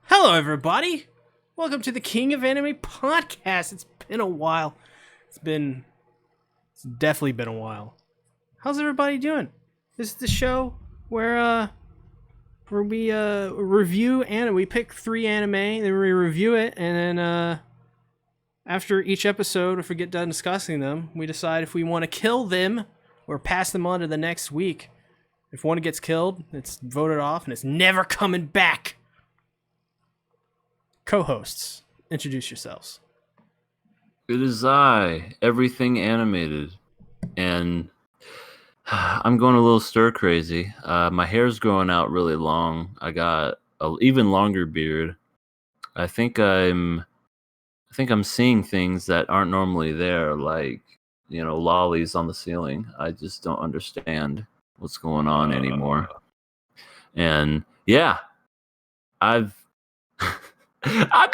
Hello, everybody. Welcome to the King of Anime podcast. It's been a while. It's definitely been a while. How's everybody doing? This is the show where we review anime. We pick 3 anime, then we review it, and then after each episode, if we get done discussing them, we decide if we want to kill them or pass them on to the next week. If one gets killed, it's voted off, and it's never coming back. Co-hosts, introduce yourselves. It is I, everything animated, and I'm going a little stir crazy. My hair's growing out really long. I got an even longer beard. I think I'm seeing things that aren't normally there, like lollies on the ceiling. I just don't understand what's going on anymore. And yeah, I'm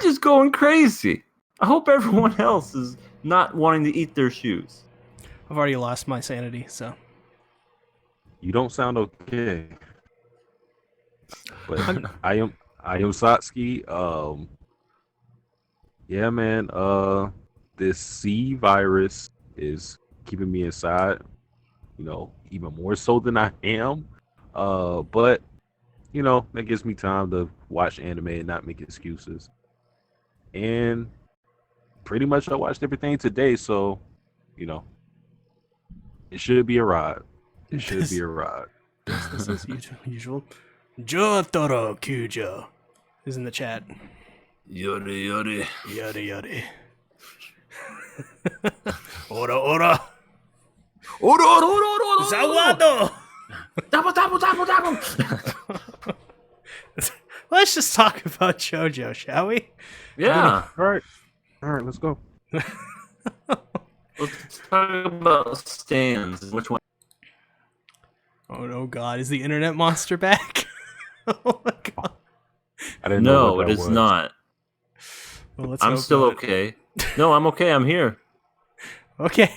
just going crazy. I hope everyone else is not wanting to eat their shoes. I've already lost my sanity, so. You don't sound okay. But I am Satsuki. Yeah, man. This C virus is keeping me inside. Even more so than I am. But that gives me time to watch anime and not make excuses. And pretty much I watched everything today, so it should be a ride. It should be a ride. This is usual. Jotaro Kujo is in the chat. Yuri, Yuri. Yuri, Yuri. Ora, ora. Ora, ora, ora, ora. Zawado! Double. Let's just talk about JoJo, shall we? Yeah. All right, let's go. Let's talk about stands. Which one? Oh no, God! Is the internet monster back? Oh my God! I didn't know. No, it is not. Well, I'm still okay. No, I'm okay. I'm here. Okay.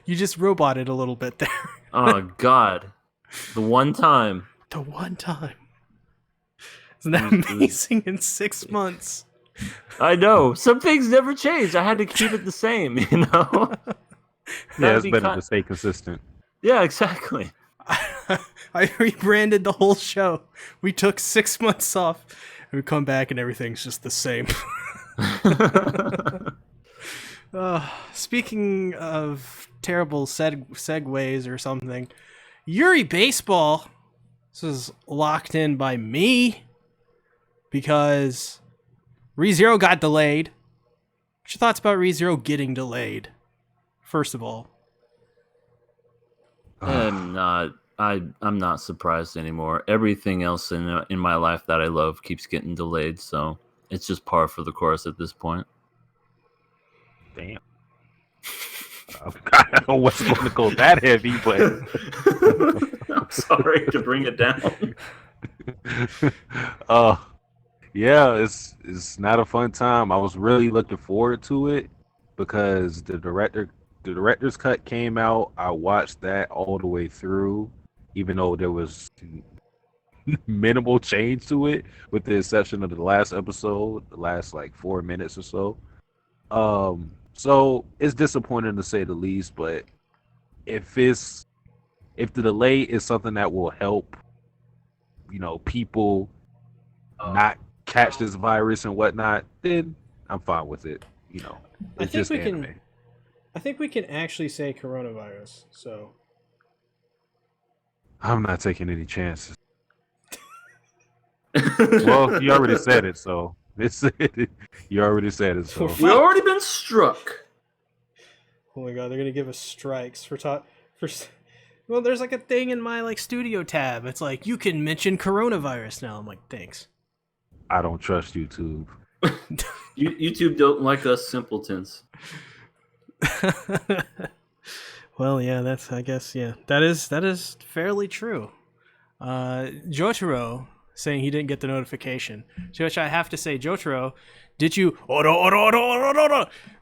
You just roboted a little bit there. Oh God! The one time. The one time. Isn't that amazing? In 6 months. I know. Some things never change. I had to keep it the same, Yeah, it's better to stay consistent. Yeah, exactly. I rebranded the whole show. We took 6 months off, and we come back, and everything's just the same. Speaking of terrible segues or something, Yuri Baseball. This is locked in by me because ReZero got delayed. What's your thoughts about ReZero getting delayed? First of all, I'm not surprised anymore. Everything else in my life that I love keeps getting delayed, so it's just par for the course at this point. Damn. I don't know what's going to go that heavy, but I'm sorry to bring it down. Yeah, it's not a fun time. I was really looking forward to it because the director's cut came out. I watched that all the way through, even though there was minimal change to it, with the exception of the last episode, the last like 4 minutes or so. So it's disappointing to say the least, but if the delay is something that will help, people not catch this virus and whatnot, then I'm fine with it. It's just anime. I think we can actually say coronavirus. So I'm not taking any chances. Well, you already said it, so you already said it. So We've already been struck. oh my God, they're gonna give us strikes for Well, there's like a thing in my studio tab. It's like you can mention coronavirus now. I'm like, thanks. I don't trust YouTube. YouTube don't like us simpletons. Well, yeah, that is fairly true. Jotaro saying he didn't get the notification. To which I have to say, Jotaro, did you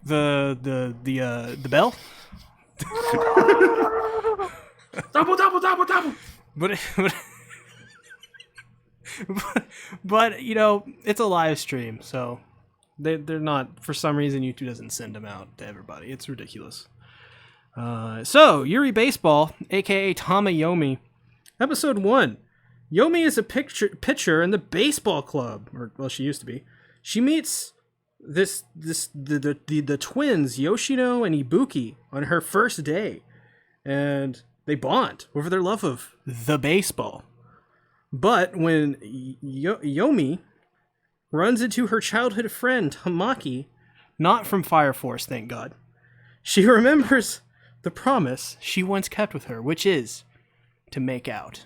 the bell? Double. But but it's a live stream, so they're not. For some reason, YouTube doesn't send them out to everybody. It's ridiculous. So Yuri Baseball, aka Tamayomi, episode 1. Yomi is a pitcher in the baseball club, or well, she used to be. She meets the twins Yoshino and Ibuki on her first day, and they bond over their love of the baseball. But when Yomi runs into her childhood friend Tamaki, not from Fire Force, thank God, she remembers the promise she once kept with her, which is to make out.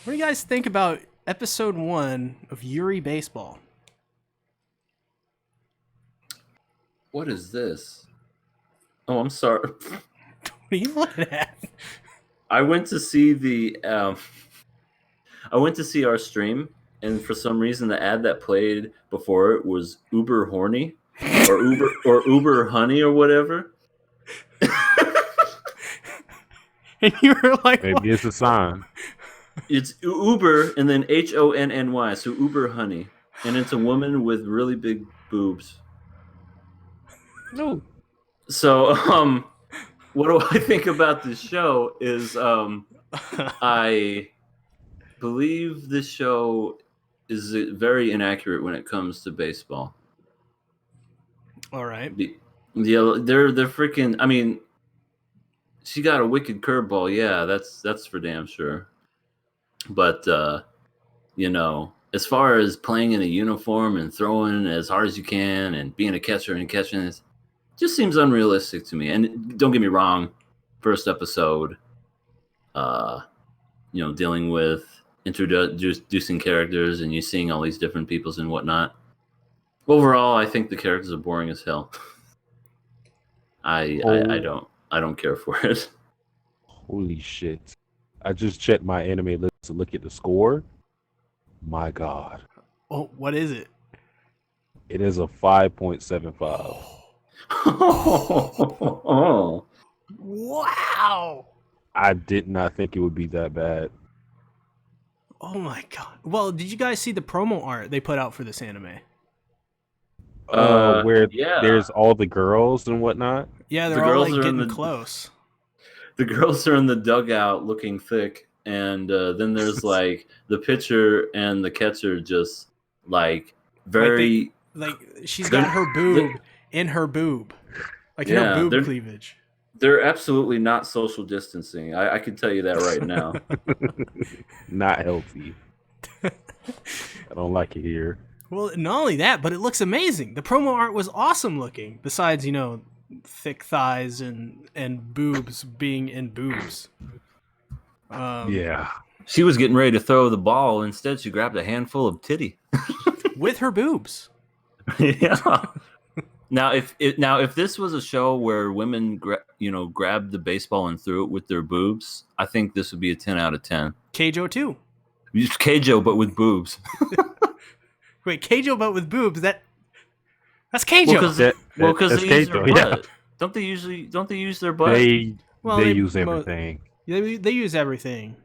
What do you guys think about episode 1 of Yuri Baseball? What is this? Oh, I'm sorry. What are you looking at? I went to see our stream, and for some reason the ad that played before it was Uber horny or Uber honey or whatever. And you were like, Maybe what? it's a sign. It's Uber and then Honny, so Uber honey, and it's a woman with really big boobs. No. So, what do I think about this show is, I believe this show is very inaccurate when it comes to baseball. All right. They're freaking. I mean, she got a wicked curveball. Yeah, that's for damn sure. But as far as playing in a uniform and throwing as hard as you can and being a catcher and catching it, just seems unrealistic to me. And don't get me wrong, first episode, dealing with introducing characters and you seeing all these different peoples and whatnot. Overall, I think the characters are boring as hell. I don't care for it. Holy shit. I just checked my anime list to look at the score. My God. Oh, what is it? It is a 5.75. Oh. Wow. I did not think it would be that bad. Oh my God. Well, did you guys see the promo art they put out for this anime? Where yeah. there's all the girls and whatnot. Yeah, they're The all girls like are in getting the- close. The girls are in the dugout looking thick, and then there's like the pitcher and the catcher just like very. Like she's got her boob in her boob. Like in Yeah, her they're- boob cleavage. They're absolutely not social distancing. I can tell you that right now. Not healthy. I don't like it here. Well, not only that, but it looks amazing. The promo art was awesome looking. Besides, thick thighs and boobs being in boobs. Yeah. She was getting ready to throw the ball. Instead, she grabbed a handful of titty. With her boobs. Yeah. Now, if this was a show where women, grabbed the baseball and threw it with their boobs, I think this would be a 10 out of 10. Keijo too. Just Keijo, but with boobs. Wait, Keijo but with boobs? That's Keijo. Because That's they use their Keijo, yeah. butt. Don't they use their butt? They Well, use everything. They use everything.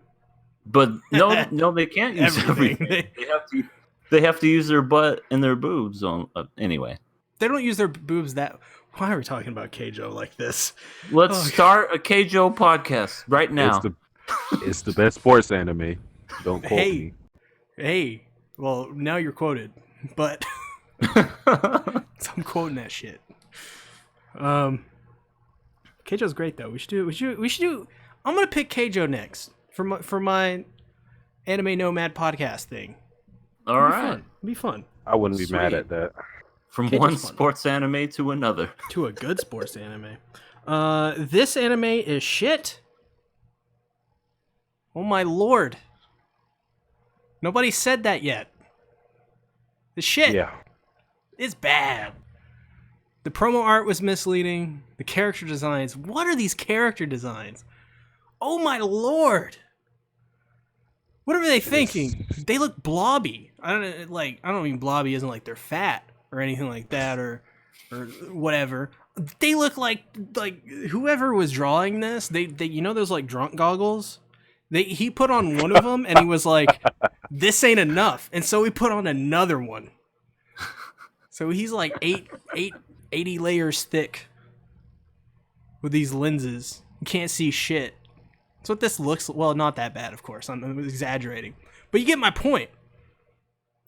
But no, they can't use Everything. everything. They have to use their butt and their boobs on. Anyway, They don't use their boobs that. Why are we talking about Keijo like this? let's Oh, start a Keijo podcast right now. It's the best sports anime. Don't quote me. Hey, well now you're quoted, but I'm quoting that shit. Keijo's great though. We should do. I'm gonna pick Keijo next for my anime nomad podcast thing. All right, It'd be fun. I wouldn't be mad Sweet. at that. from Keijo's one fun. sports anime to another. To a good sports anime. This anime is shit. Oh my lord. Nobody said that yet. The shit. Yeah. It's bad. The promo art was misleading. The character designs. What are these character designs? Oh my lord. What are they thinking? They look blobby. I don't mean blobby isn't like they're fat or anything like that or whatever. They look like whoever was drawing this. They you know those like drunk goggles. He put on one of them and he was like, "This ain't enough," and so he put on another one. So he's like 80 layers thick with these lenses. You can't see shit. That's what this looks. Well, not that bad, of course. I'm exaggerating, but you get my point.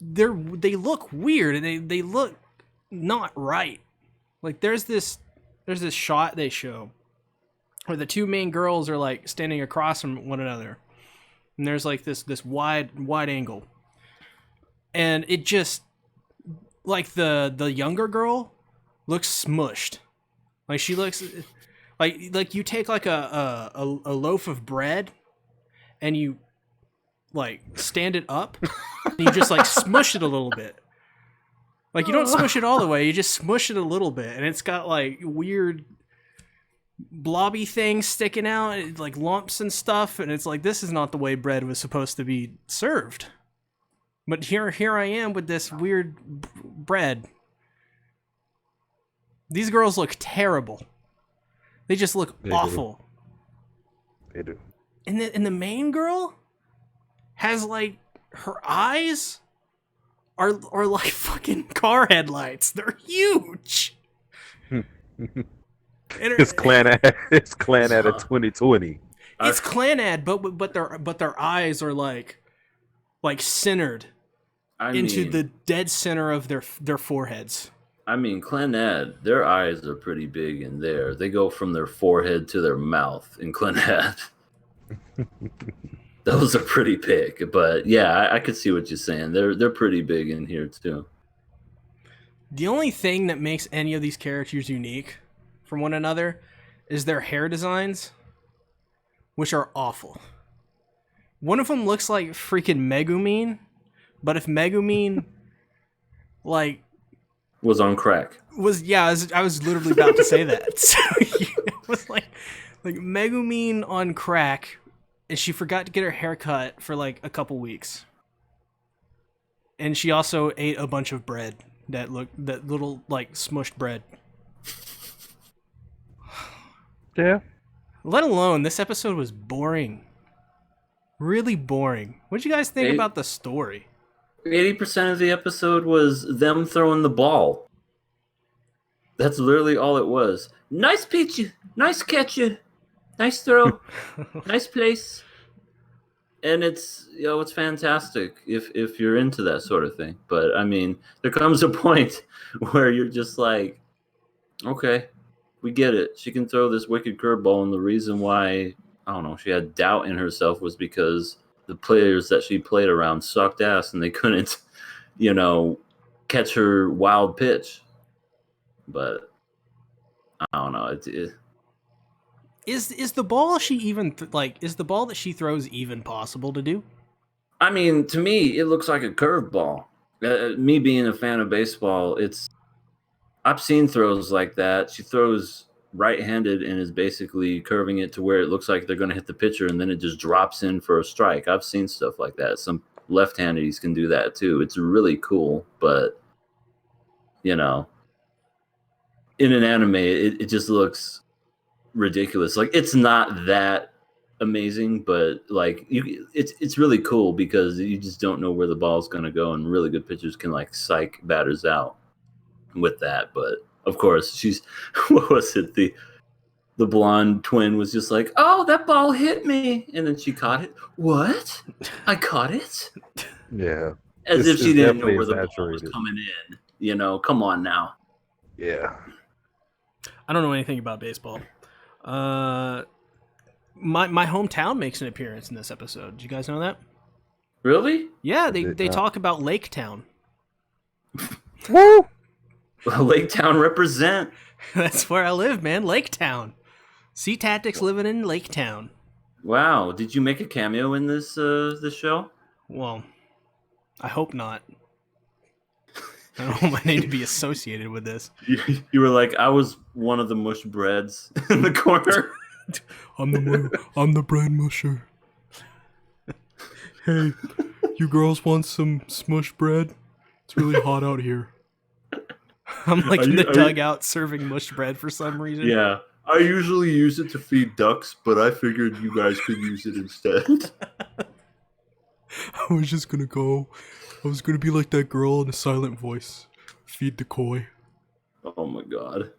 They look weird and they look not right. Like there's this shot they show where the two main girls are like standing across from one another, and there's like this wide angle, and it just like the younger girl looks smushed. Like she looks like you take like a loaf of bread and you like stand it up and you just like smush it a little bit. Like you don't smush it all the way, you just smush it a little bit, and it's got like weird blobby things sticking out, like lumps and stuff, and it's like this is not the way bread was supposed to be served. But here I am with this weird bread. These girls look terrible. They just look awful. They do. And the main girl has like her eyes are like fucking car headlights. They're huge. It's clan ad of 2020. It's clan ad, but their eyes are like centered into the dead center of their foreheads. I mean, Clanad, their eyes are pretty big in there. They go from their forehead to their mouth in Clanad. Those are pretty big, but yeah, I could see what you're saying. They're pretty big in here too. The only thing that makes any of these characters unique from one another is their hair designs, which are awful. One of them looks like freaking Megumin, but if Megumin like was on crack. I was literally about to say that. So it was like Megumin on crack, and she forgot to get her hair cut for like a couple weeks. And she also ate a bunch of bread that little like smushed bread. Yeah. Let alone this episode was boring. Really boring. What'd you guys think about the story? 80% of the episode was them throwing the ball. That's literally all it was. Nice pitch, nice catch, nice throw, nice place. And it's it's fantastic if you're into that sort of thing. But I mean, there comes a point where you're just like, okay, we get it. She can throw this wicked curveball, and the reason why she had doubt in herself was because the players that she played around sucked ass and they couldn't, catch her wild pitch. But I don't know. Is the ball she even is the ball that she throws even possible to do? I mean, to me, it looks like a curveball. Me being a fan of baseball, I've seen throws like that. She throws right-handed and is basically curving it to where it looks like they're going to hit the pitcher, and then it just drops in for a strike. I've seen stuff like that. Some left-handeds can do that too. It's really cool, but in an anime, it just looks ridiculous. Like, it's not that amazing, but like it's really cool because you just don't know where the ball's going to go, and really good pitchers can like psych batters out with that. But of course, she's what was it? The blonde twin was just like, "Oh, that ball hit me," and then she caught it. What? I caught it? Yeah. As if she didn't know where the ball was coming in. Come on now. Yeah. I don't know anything about baseball. My hometown makes an appearance in this episode. Did you guys know that? Really? Yeah, they talk about Lake Town. Woo! Well, Lake Town represent. That's where I live, man. Lake Town. SeaTactics living in Lake Town. Wow. Did you make a cameo in this show? Well, I hope not. I don't want my name to be associated with this. You were like, I was one of the mush breads in the corner. I'm the bread musher. Hey, you girls want some smushed bread? It's really hot out here. I'm like in the Are you- dugout serving mushed bread for some reason. Yeah. I usually use it to feed ducks, but I figured you guys could use it instead. I was just gonna go. I was gonna be like that girl in a silent voice. Feed the koi. Oh my god.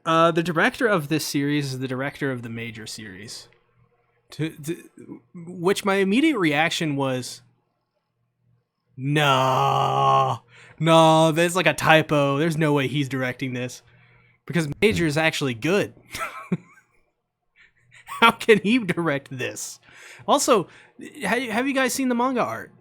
The director of this series is the director of the major series. Which my immediate reaction was, no, there's like a typo. There's no way he's directing this. Because Major is actually good. How can he direct this? Also, have you guys seen the manga art?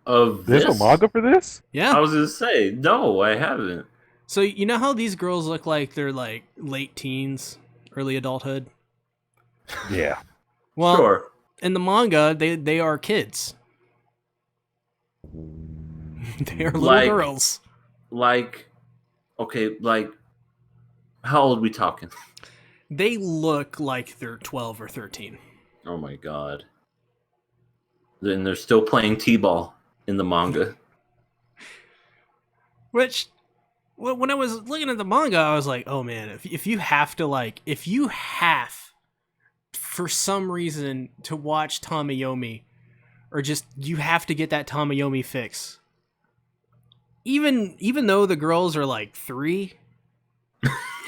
Of There's this? a manga for this? Yeah. I was gonna say, no, I haven't. So you know how these girls look like they're like late teens, early adulthood? Yeah. Well, Sure. in the manga, they are kids. They are little Like- girls. Okay, how old we talking? They look like they're 12 or 13. Oh my god. Then they're still playing t-ball in the manga. Which, when I was looking at the manga, I was like, oh man, if you have, for some reason, to watch Tamayomi, or just you have to get that Tamayomi fix. Even though the girls are like 3,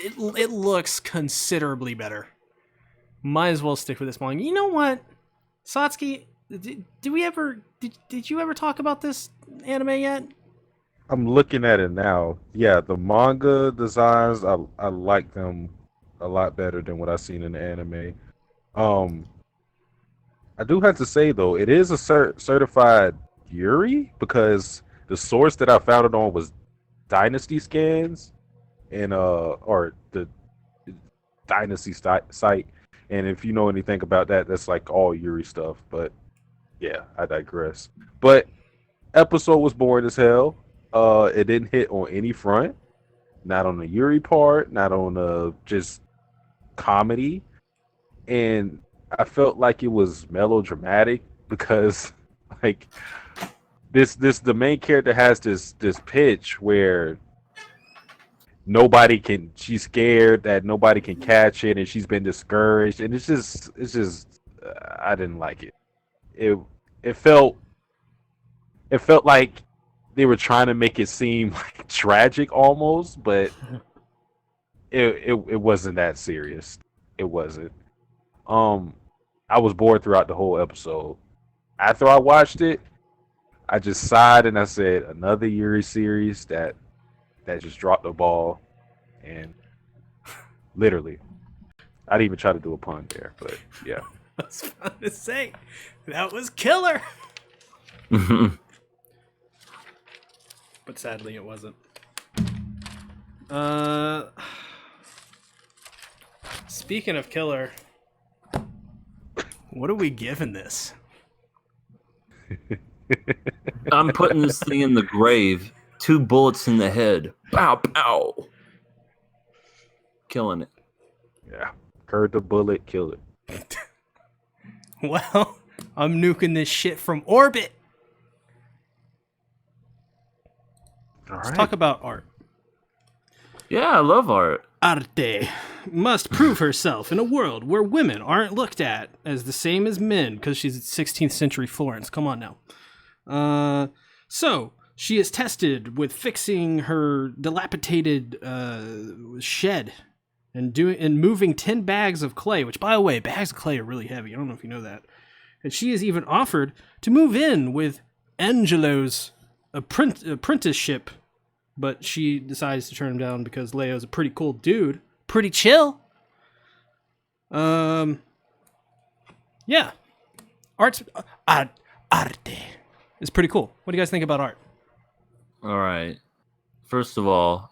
it looks considerably better. Might as well stick with this manga. You know what, Satsuki? Did you ever talk about this anime yet? I'm looking at it now. Yeah, the manga designs, I like them a lot better than what I've seen in the anime. I do have to say though, it is a certified Yuri because the source that I found it on was Dynasty Scans and or the Dynasty site. And if you know anything about that, that's like all Yuri stuff. But yeah, I digress. But episode was boring as hell. It didn't hit on any front. Not on the Yuri part, not on the just comedy. And I felt like it was melodramatic because like the main character has this pitch where she's scared that nobody can catch it and she's been discouraged, and it's just I didn't like it. It felt like they were trying to make it seem like tragic almost, but it wasn't that serious. It wasn't. I was bored throughout the whole episode. After I watched it, I just sighed and I said, another Yuri series that just dropped the ball. And literally, I didn't even try to do a pun there, but yeah. I was about to say, that was killer. But sadly, it wasn't. Speaking of killer, what are we giving this? I'm putting this thing in the grave. 2 bullets in the head. Pow, pow. Killing it. Yeah. Curd the bullet, kill it. Well, I'm nuking this shit from orbit. All Let's right. talk about art. Yeah, I love art. Arte must prove herself in a world where women aren't looked at as the same as men because she's 16th century Florence. Come on now. So she is tested with fixing her dilapidated shed and moving 10 bags of clay, which, by the way, bags of clay are really heavy. I don't know if you know that. And she is even offered to move in with Angelo's apprenticeship, but she decides to turn him down because Leo's a pretty cool dude. Pretty chill. Yeah. Arte is pretty cool. What do you guys think about art? All right. First of all,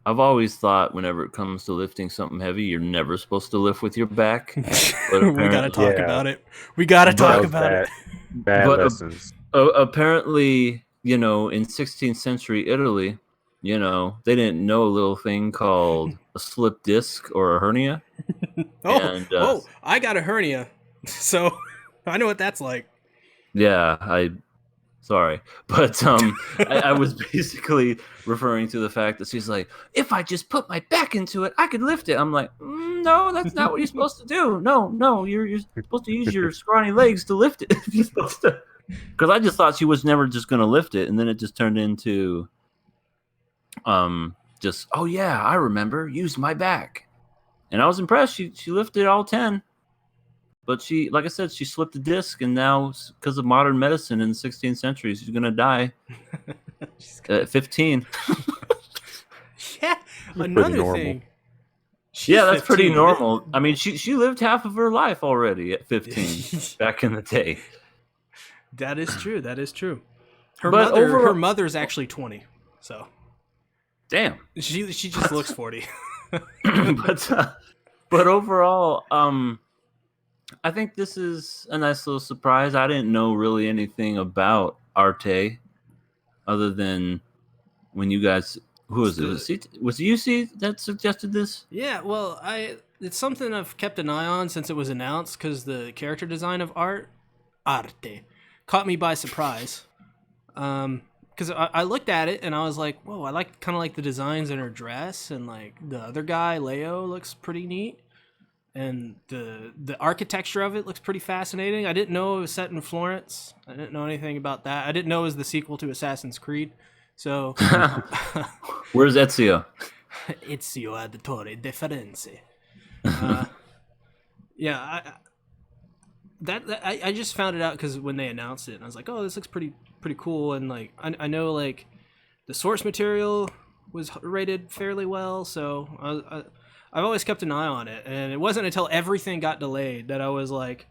I've always thought whenever it comes to lifting something heavy, you're never supposed to lift with your back. We gotta talk Yeah. about it. We gotta talk That was about it. Bad But, lessons. Apparently, in 16th century Italy, they didn't know a little thing called a slip disc or a hernia. I got a hernia, so I know what that's like. Yeah, Sorry, but I was basically referring to the fact that she's like, if I just put my back into it, I could lift it. I'm like, no, that's not what you're supposed to do. No, you're supposed to use your scrawny legs to lift it. You're supposed to, because I just thought she was never just gonna lift it, and then it just turned into, just oh yeah, I remember, use my back, and I was impressed. She lifted all 10. But she, like I said, she slipped the disc, and now because of modern medicine in the 16th century, she's gonna die at 15. Yeah, Pretty another normal. thing. Yeah, that's pretty 15. normal. I mean, she lived half of her life already at 15 back in the day. That is true. That is true. But Her mother's actually 20. So Damn. she just looks 40. but overall, I think this is a nice little surprise. I didn't know really anything about Arte other than when you guys, who was it? Was it UC that suggested this? Yeah, well, it's something I've kept an eye on since it was announced because the character design of Arte caught me by surprise. Because I looked at it and I was like, whoa, I kind of like the designs in her dress, and like the other guy, Leo, looks pretty neat. And the architecture of it looks pretty fascinating. I didn't know it was set in Florence. I didn't know anything about that. I didn't know it was the sequel to Assassin's Creed. So, where's Ezio? Ezio Auditore de Firenze. Yeah, I just found it out because when they announced it, and I was like, oh, this looks pretty cool. And like I know like the source material was rated fairly well, so I've always kept an eye on it, and it wasn't until everything got delayed that I was like,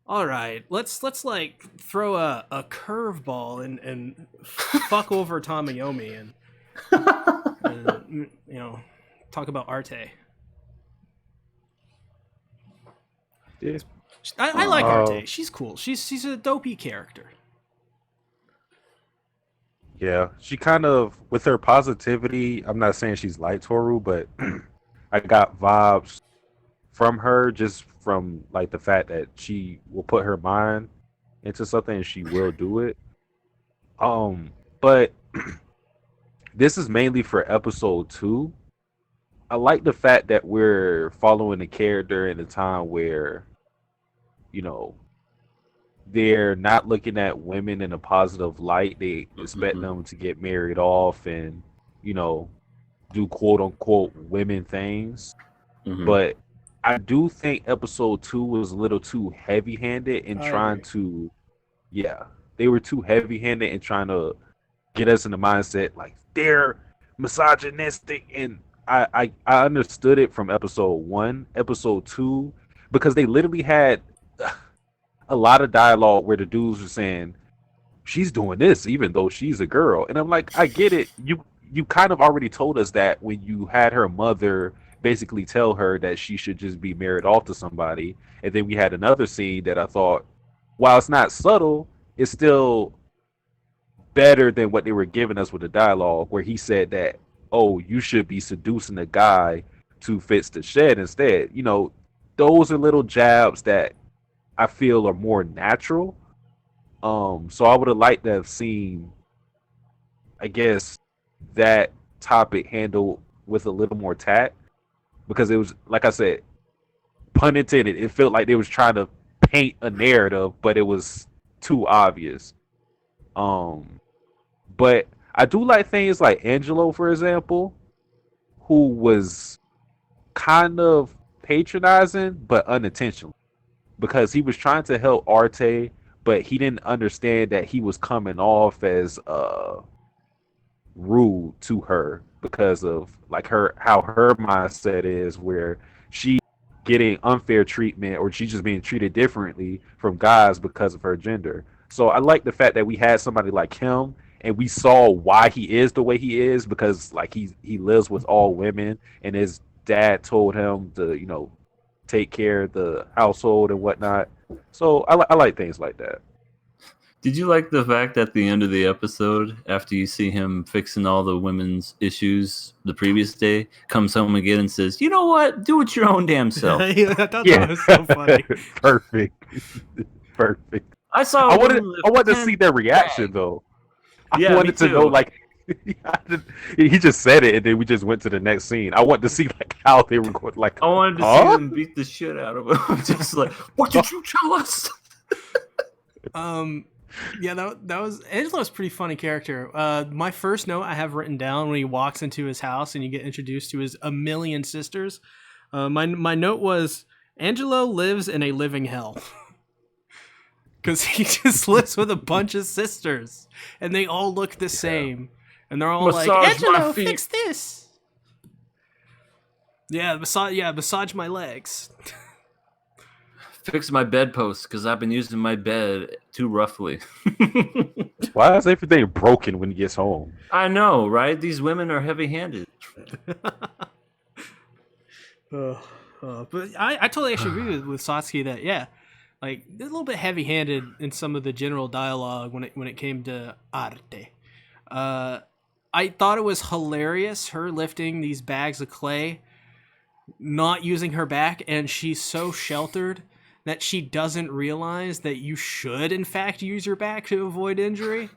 all right, let's like throw a curveball and fuck over Tamayomi and talk about Arte. Yeah. I like Arte. She's cool. She's a dopey character. Yeah, she kind of, with her positivity, I'm not saying she's like Toru, but I got vibes from her just from like the fact that she will put her mind into something and she will do it. But this is mainly for episode 2. I like the fact that we're following the character in a time where, they're not looking at women in a positive light. They expect them to get married off and, do quote unquote women things. But I do think episode 2 was a little too heavy handed in trying to, they were too heavy handed in trying to get us in the mindset like they're misogynistic. And I understood it from episode 1, episode 2, because they literally had a lot of dialogue where the dudes were saying she's doing this even though she's a girl, and I'm like, I get it. You kind of already told us that when you had her mother basically tell her that she should just be married off to somebody, and then we had another scene that I thought, while it's not subtle, it's still better than what they were giving us with the dialogue where he said that, oh, you should be seducing a guy to fix the shed instead. Those are little jabs that I feel are more natural. So I would have liked to have seen, I guess, that topic handled with a little more tact, because it was, like I said, pun intended, it felt like they was trying to paint a narrative, but it was too obvious. But I do like things like Angelo, for example, who was kind of patronizing, but unintentionally, because he was trying to help Arte, but he didn't understand that he was coming off as rude to her because of like how her mindset is, where she getting unfair treatment or she's just being treated differently from guys because of her gender. So I like the fact that we had somebody like him and we saw why he is the way he is, because like he lives with all women and his dad told him to take care of the household and whatnot. So I like things like that. Did you like the fact at the end of the episode, after you see him fixing all the women's issues the previous day, comes home again and says, "You know what? Do it your own damn self." I thought that was so funny. Perfect. Perfect. I saw. I a wanted woman I wanted to lift see 10 their reaction bags. though. Yeah, I me wanted to know too. like he just said it and then we just went to the next scene. I wanted to see like how they were going like, I wanted to see huh? them beat the shit out of him. Just like, what did you tell us? Yeah, that was Angelo's a pretty funny character. My first note I have written down when he walks into his house and you get introduced to his a million sisters. My note was Angelo lives in a living hell because he just lives with a bunch of sisters and they all look the same and they're all like, Massage my Angelo, feet." fix this. Yeah, massage my legs. Fix my bedpost because I've been using my bed too roughly. Why is everything broken when he gets home? I know, right? These women are heavy-handed. But I totally actually agree with Satsuki that like they're a little bit heavy-handed in some of the general dialogue when it came to Arte. I thought it was hilarious her lifting these bags of clay, not using her back, and she's so sheltered that she doesn't realize that you should in fact use your back to avoid injury.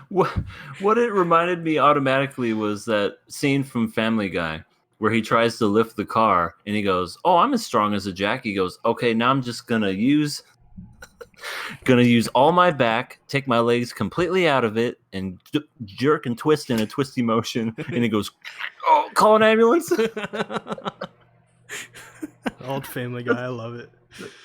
What it reminded me automatically was that scene from Family Guy where he tries to lift the car and he goes, "Oh, I'm as strong as a jack." He goes, "Okay, now I'm just gonna use all my back, take my legs completely out of it, and jerk and twist in a twisty motion." And he goes, "Oh, call an ambulance." Old Family Guy, I love it.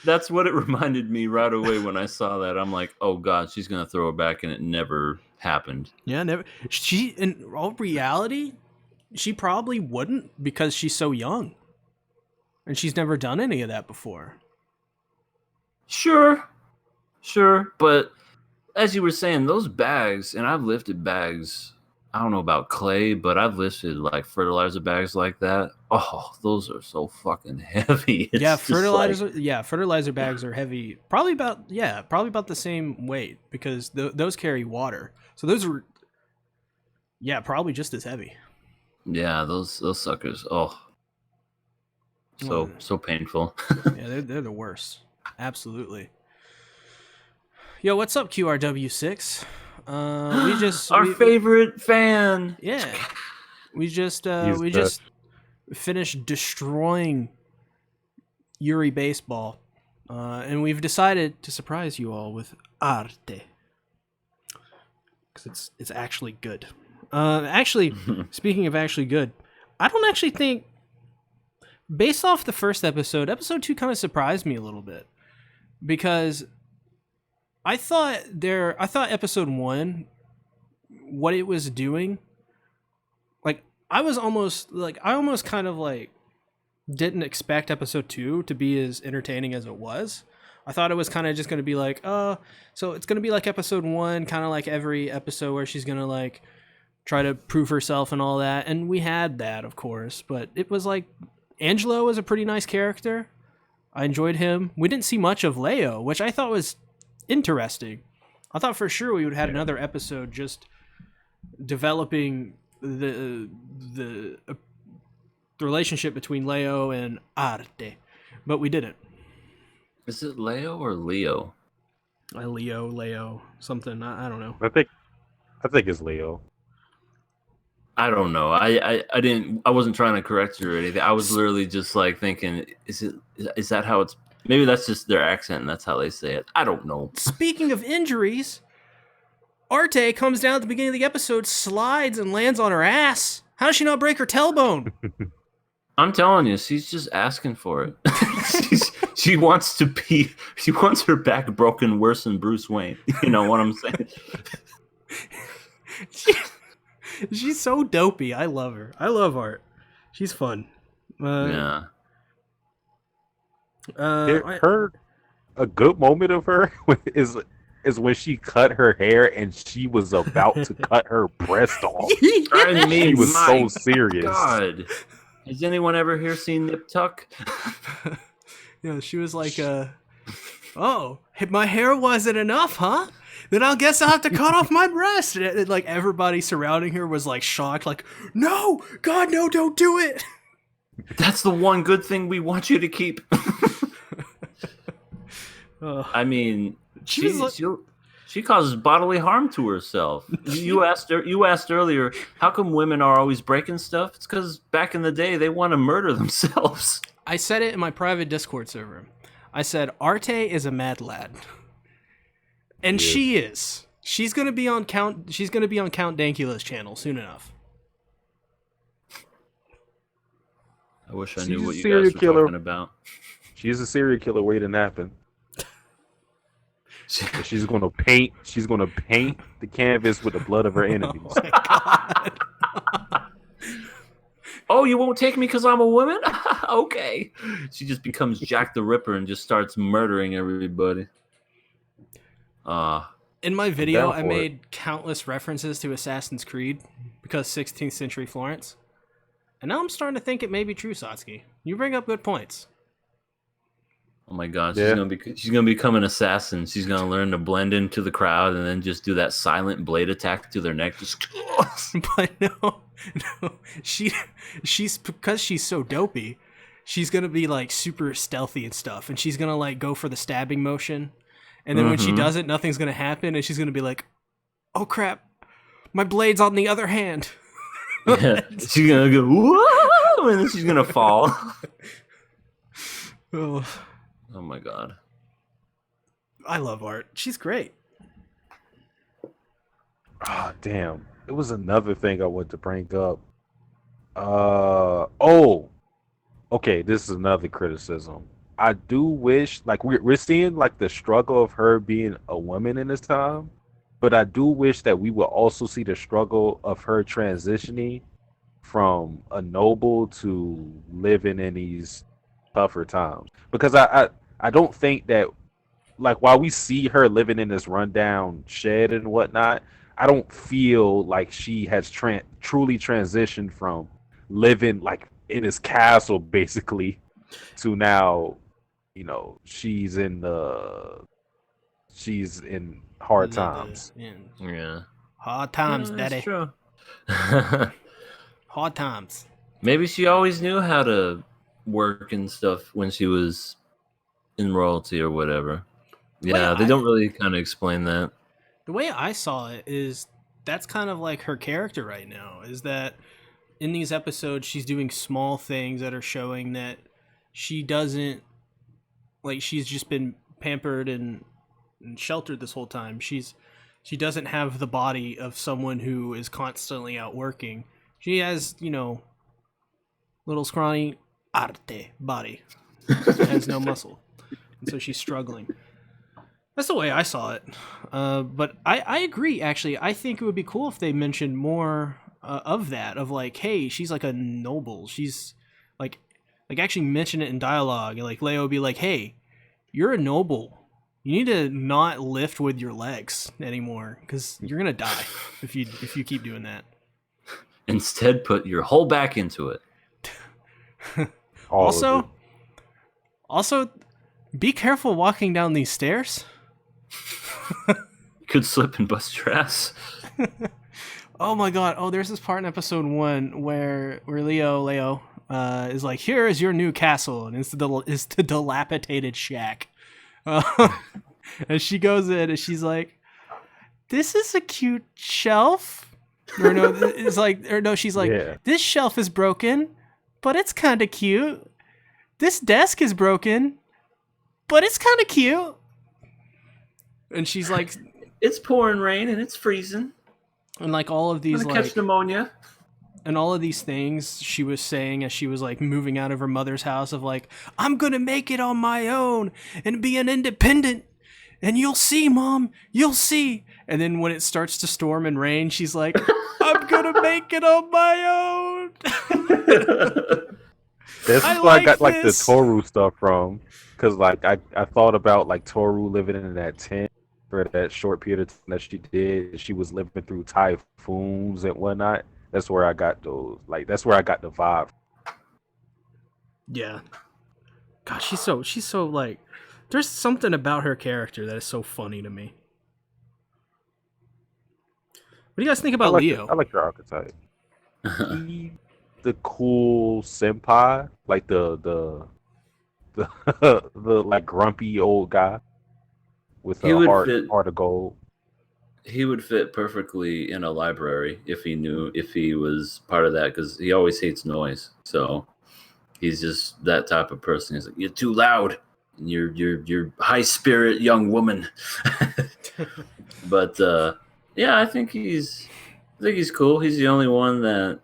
That's what it reminded me right away when I saw that. I'm like, oh god, she's gonna throw it back, and it never happened. Yeah, never. She, in all reality, she probably wouldn't because she's so young, and she's never done any of that before. Sure, but as you were saying, those bags, and I've lifted bags. I don't know about clay, but I've lifted like fertilizer bags like that. Oh, those are so fucking heavy. It's just fertilizer bags are heavy. Probably about the same weight because those carry water. So those are probably just as heavy. Yeah, those suckers. Oh, so painful. Yeah, they're the worst. Absolutely. Yo, what's up, QRW6? Our favorite fan. Yeah, we just finished destroying Yuri baseball, and we've decided to surprise you all with Arte because it's actually good. Actually, speaking of actually good, I don't actually think, based off the first episode 2 kind of surprised me a little bit because I thought episode 1, what it was doing, like I almost kind of like didn't expect episode 2 to be as entertaining as it was. I thought it was kind of just going to be like, so it's going to be like episode 1, kind of like every episode where she's going to like try to prove herself and all that. And we had that, of course, but it was like Angelo was a pretty nice character. I enjoyed him. We didn't see much of Leo, which I thought was interesting. I thought for sure we would have had another episode just developing the relationship between Leo and Arte, but we didn't. Is it Leo or Leo? Leo, something. I don't know. I think it's Leo. I don't know. I wasn't trying to correct you or anything. I was literally just like thinking, is that how it's? Maybe that's just their accent and that's how they say it. I don't know. Speaking of injuries, Arte comes down at the beginning of the episode, slides and lands on her ass. How does she not break her tailbone? I'm telling you, she's just asking for it. She wants her back broken worse than Bruce Wayne. You know what I'm saying? She's so dopey. I love her. I love Art. She's fun. Yeah. A good moment of her is when she cut her hair and she was about to cut her breast off. I mean, she was so serious. God. Has anyone ever here seen Nip Tuck? Yeah, she was like, oh, my hair wasn't enough, huh? Then I guess I'll have to cut off my breast. And like everybody surrounding her was like shocked, like, no, God, no, don't do it. That's the one good thing we want you to keep. I mean, She was like- she causes bodily harm to herself. You asked earlier, how come women are always breaking stuff? It's because back in the day they want to murder themselves. I said it in my private Discord server. I said Arte is a mad lad, and she is. She's gonna be on Count Dankula's channel soon enough. I wish I She's knew a what you serial guys were killer. talking about. She's a serial killer waiting to happen. And she's gonna paint the canvas with the blood of her enemies. Oh my god. Oh, you won't take me because I'm a woman? Okay. She just becomes Jack the Ripper and just starts murdering everybody. In my video, down I for made countless references to Assassin's Creed because 16th century Florence. And now I'm starting to think it may be true, Satsuki. You bring up good points. Oh my god, Yeah. she's gonna become an assassin. She's gonna learn to blend into the crowd and then just do that silent blade attack to their neck. Just But no, she's because she's so dopey, she's gonna be like super stealthy and stuff, and she's gonna like go for the stabbing motion, and then when she does it, nothing's gonna happen, and she's gonna be like, "Oh crap, my blade's on the other hand." yeah, she's gonna go whoa, and then she's gonna fall. Oh, Oh my god. I love Art. She's great. Ah, damn. It was another thing I wanted to bring up. Okay, this is another criticism. I do wish, like, we're seeing like the struggle of her being a woman in this time, but I do wish that we would also see the struggle of her transitioning from a noble to living in these tougher times. Because I don't think that, like, while we see her living in this rundown shed and whatnot, I don't feel like she has truly transitioned from living like in this castle basically to now, you know, she's in hard times. Yeah. Hard times, That's daddy. true. Hard times. Maybe she always knew how to work and stuff when she was in royalty or whatever. Yeah, Well, they don't really kind of explain that. The way I saw it is that's kind of like her character right now, is that in these episodes she's doing small things that are showing that she doesn't, like, she's just been pampered and sheltered this whole time. She doesn't have the body of someone who is constantly out working. She has, you know, little scrawny Arte body. Has no muscle. And so she's struggling. That's the way I saw it. But I agree, actually. I think it would be cool if they mentioned more of that. Of like, hey, she's like a noble. She's like actually mention it in dialogue. And like Leo would be like, hey, you're a noble. You need to not lift with your legs anymore because you're gonna die if you keep doing that. Instead, put your whole back into it. Also, be careful walking down these stairs. You could slip and bust your ass. Oh my god! Oh, there's this part in episode 1 where Leo is like, "Here is your new castle," and it's the dilapidated shack. And she goes in and she's like, "This is a cute shelf." Or no, it's like, or no, she's like, Yeah. "This shelf is broken, but it's kind of cute. This desk is broken, but it's kind of cute." And she's like, It's pouring rain and it's freezing. and like all of these I'm gonna like catch pneumonia. and all of these things she was saying as she was like moving out of her mother's house of like, "I'm gonna make it on my own and be an independent, and you'll see, Mom, you'll see." And then when it starts to storm and rain, she's like, "I'm gonna make it on my own." This I is where I like got like the this. Toru stuff from, because like I thought about like Toru living in that tent for that short period of time that she did. She was living through typhoons and whatnot. That's where I got those. Like that's where I got the vibe. Yeah. God, she's so like, there's something about her character that is so funny to me. What do you guys think about Leo? I like your archetype. He, the cool senpai, like the the like grumpy old guy. with He a would fit. heart of gold. He would fit perfectly in a library if he was part of that, because he always hates noise. So he's just that type of person. He's like, you're too loud, and you're high spirit young woman. But yeah, I think he's cool. He's the only one that,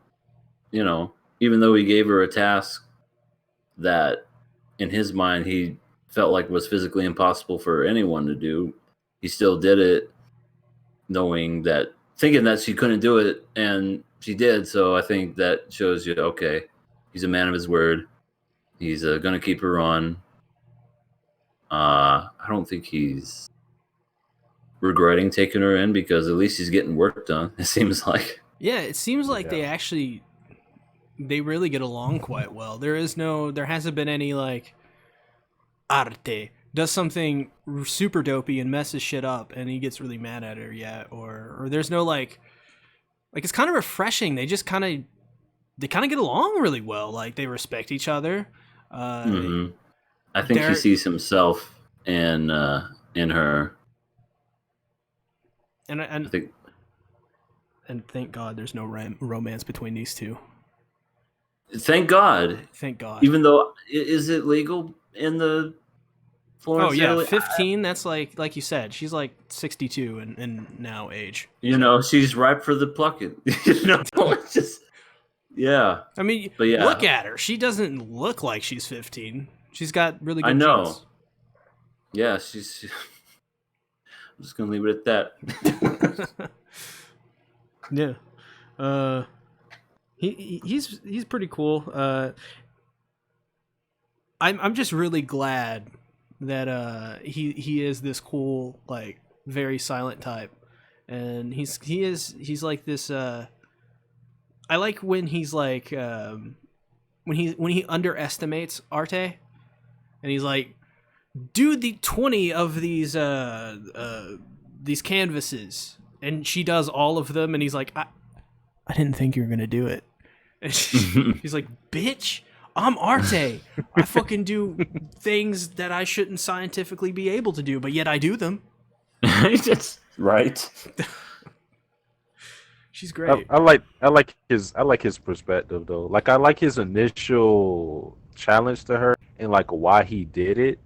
even though he gave her a task that in his mind he felt like was physically impossible for anyone to do, he still did it, thinking that she couldn't do it, and she did. So I think that shows you, okay, he's a man of his word. He's gonna keep her on. I don't think he's regretting taking her in, because at least he's getting work done, it seems like. Yeah, it seems like Yeah. they really get along quite well. There hasn't been any like Arte does something super dopey and messes shit up and he gets really mad at her yet, or there's no like it's kind of refreshing. They kind of get along really well. Like they respect each other. I think he sees himself in her. And I think, and thank God there's no romance between these two. thank God. Thank God. Even though, is it legal in the Florence? Oh yeah, Italy? 15. That's like you said, she's like 62 in now age. She's ripe for the plucking. It's just, yeah. I mean, but yeah, look at her. She doesn't look like she's 15. She's got really good I know. genes. Yeah, she's. I'm just gonna leave it at that. Yeah. He's pretty cool. I'm just really glad that he is this cool, like very silent type, and he's like this. I like when he's like when he underestimates Arte, and he's like, do the 20 of these canvases, and she does all of them, and he's like, I didn't think you were gonna do it. And he's like, bitch, I'm Arte. I fucking do things that I shouldn't scientifically be able to do, but yet I do them. Just right. She's great. I like his perspective though. Like I like his initial challenge to her and like why he did it.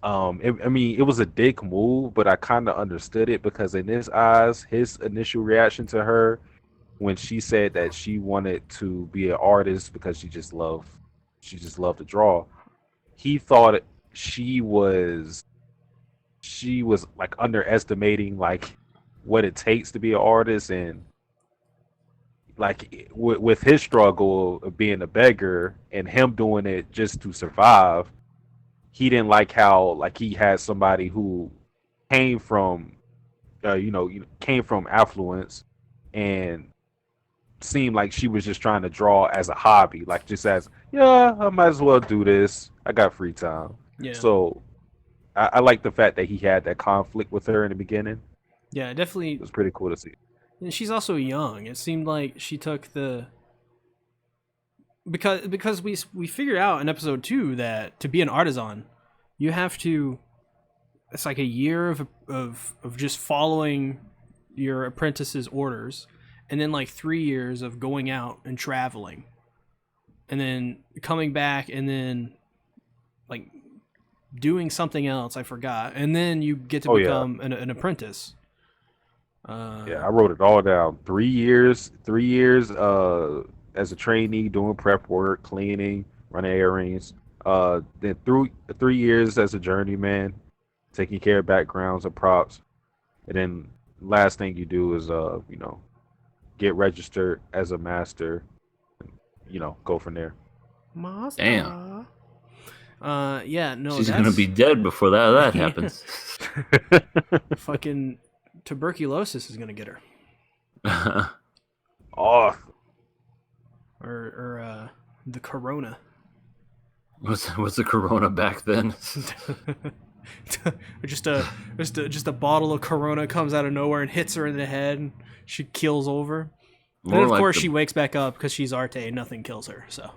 It was a dick move, but I kind of understood it because in his eyes, his initial reaction to her when she said that she wanted to be an artist because she just loved to draw, he thought she was like underestimating like what it takes to be an artist, and like with his struggle of being a beggar and him doing it just to survive, he didn't like how like he had somebody who came from came from affluence and seemed like she was just trying to draw as a hobby, like just as, yeah, I might as well do this, I got free time. Yeah. So I like the fact that he had that conflict with her in the beginning. Yeah, definitely. It was pretty cool to see. And she's also young. It seemed like she took the because we figured out in episode 2 that to be an artisan, you have to. It's like a year of just following your apprentice's orders, and then like 3 years of going out and traveling, and then coming back, and then like doing something else. I forgot, and then you get to become an apprentice. Yeah, I wrote it all down. 3 years. As a trainee, doing prep work, cleaning, running errands. Then through 3 years as a journeyman, taking care of backgrounds and props, and then last thing you do is get registered as a master. Go from there. Master. Damn. Yeah, no. She's gonna be dead before that happens. Fucking tuberculosis is gonna get her. Oh. Or the corona. What's the corona back then? just a bottle of corona comes out of nowhere and hits her in the head, and she keels over. Then of course she wakes back up because she's Arte and nothing kills her. So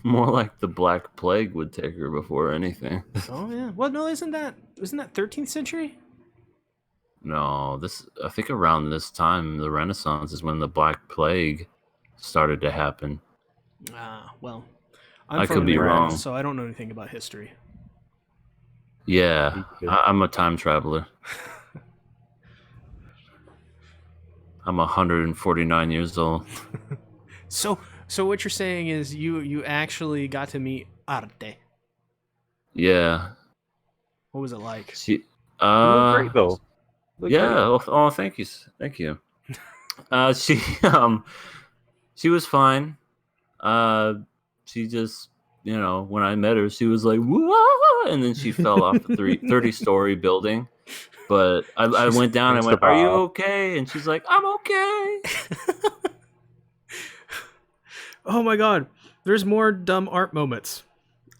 more like the Black Plague would take her before anything. Oh yeah. Well, no, isn't that 13th century? No, this I think around this time, the Renaissance is when the Black Plague started to happen. Well, I'm I from could be America, wrong. so I don't know anything about history. Yeah, I'm a time traveler. I'm 149 years old. So what you're saying is you actually got to meet Arte. Yeah. What was it like? She, You look great though. Look yeah. great. Oh, thank you. Thank you. She she was fine. She just, when I met her, she was like, whoa, and then she fell off a 30-story building. But I went down and went, are you okay? And she's like, I'm okay. Oh my god. There's more dumb art moments.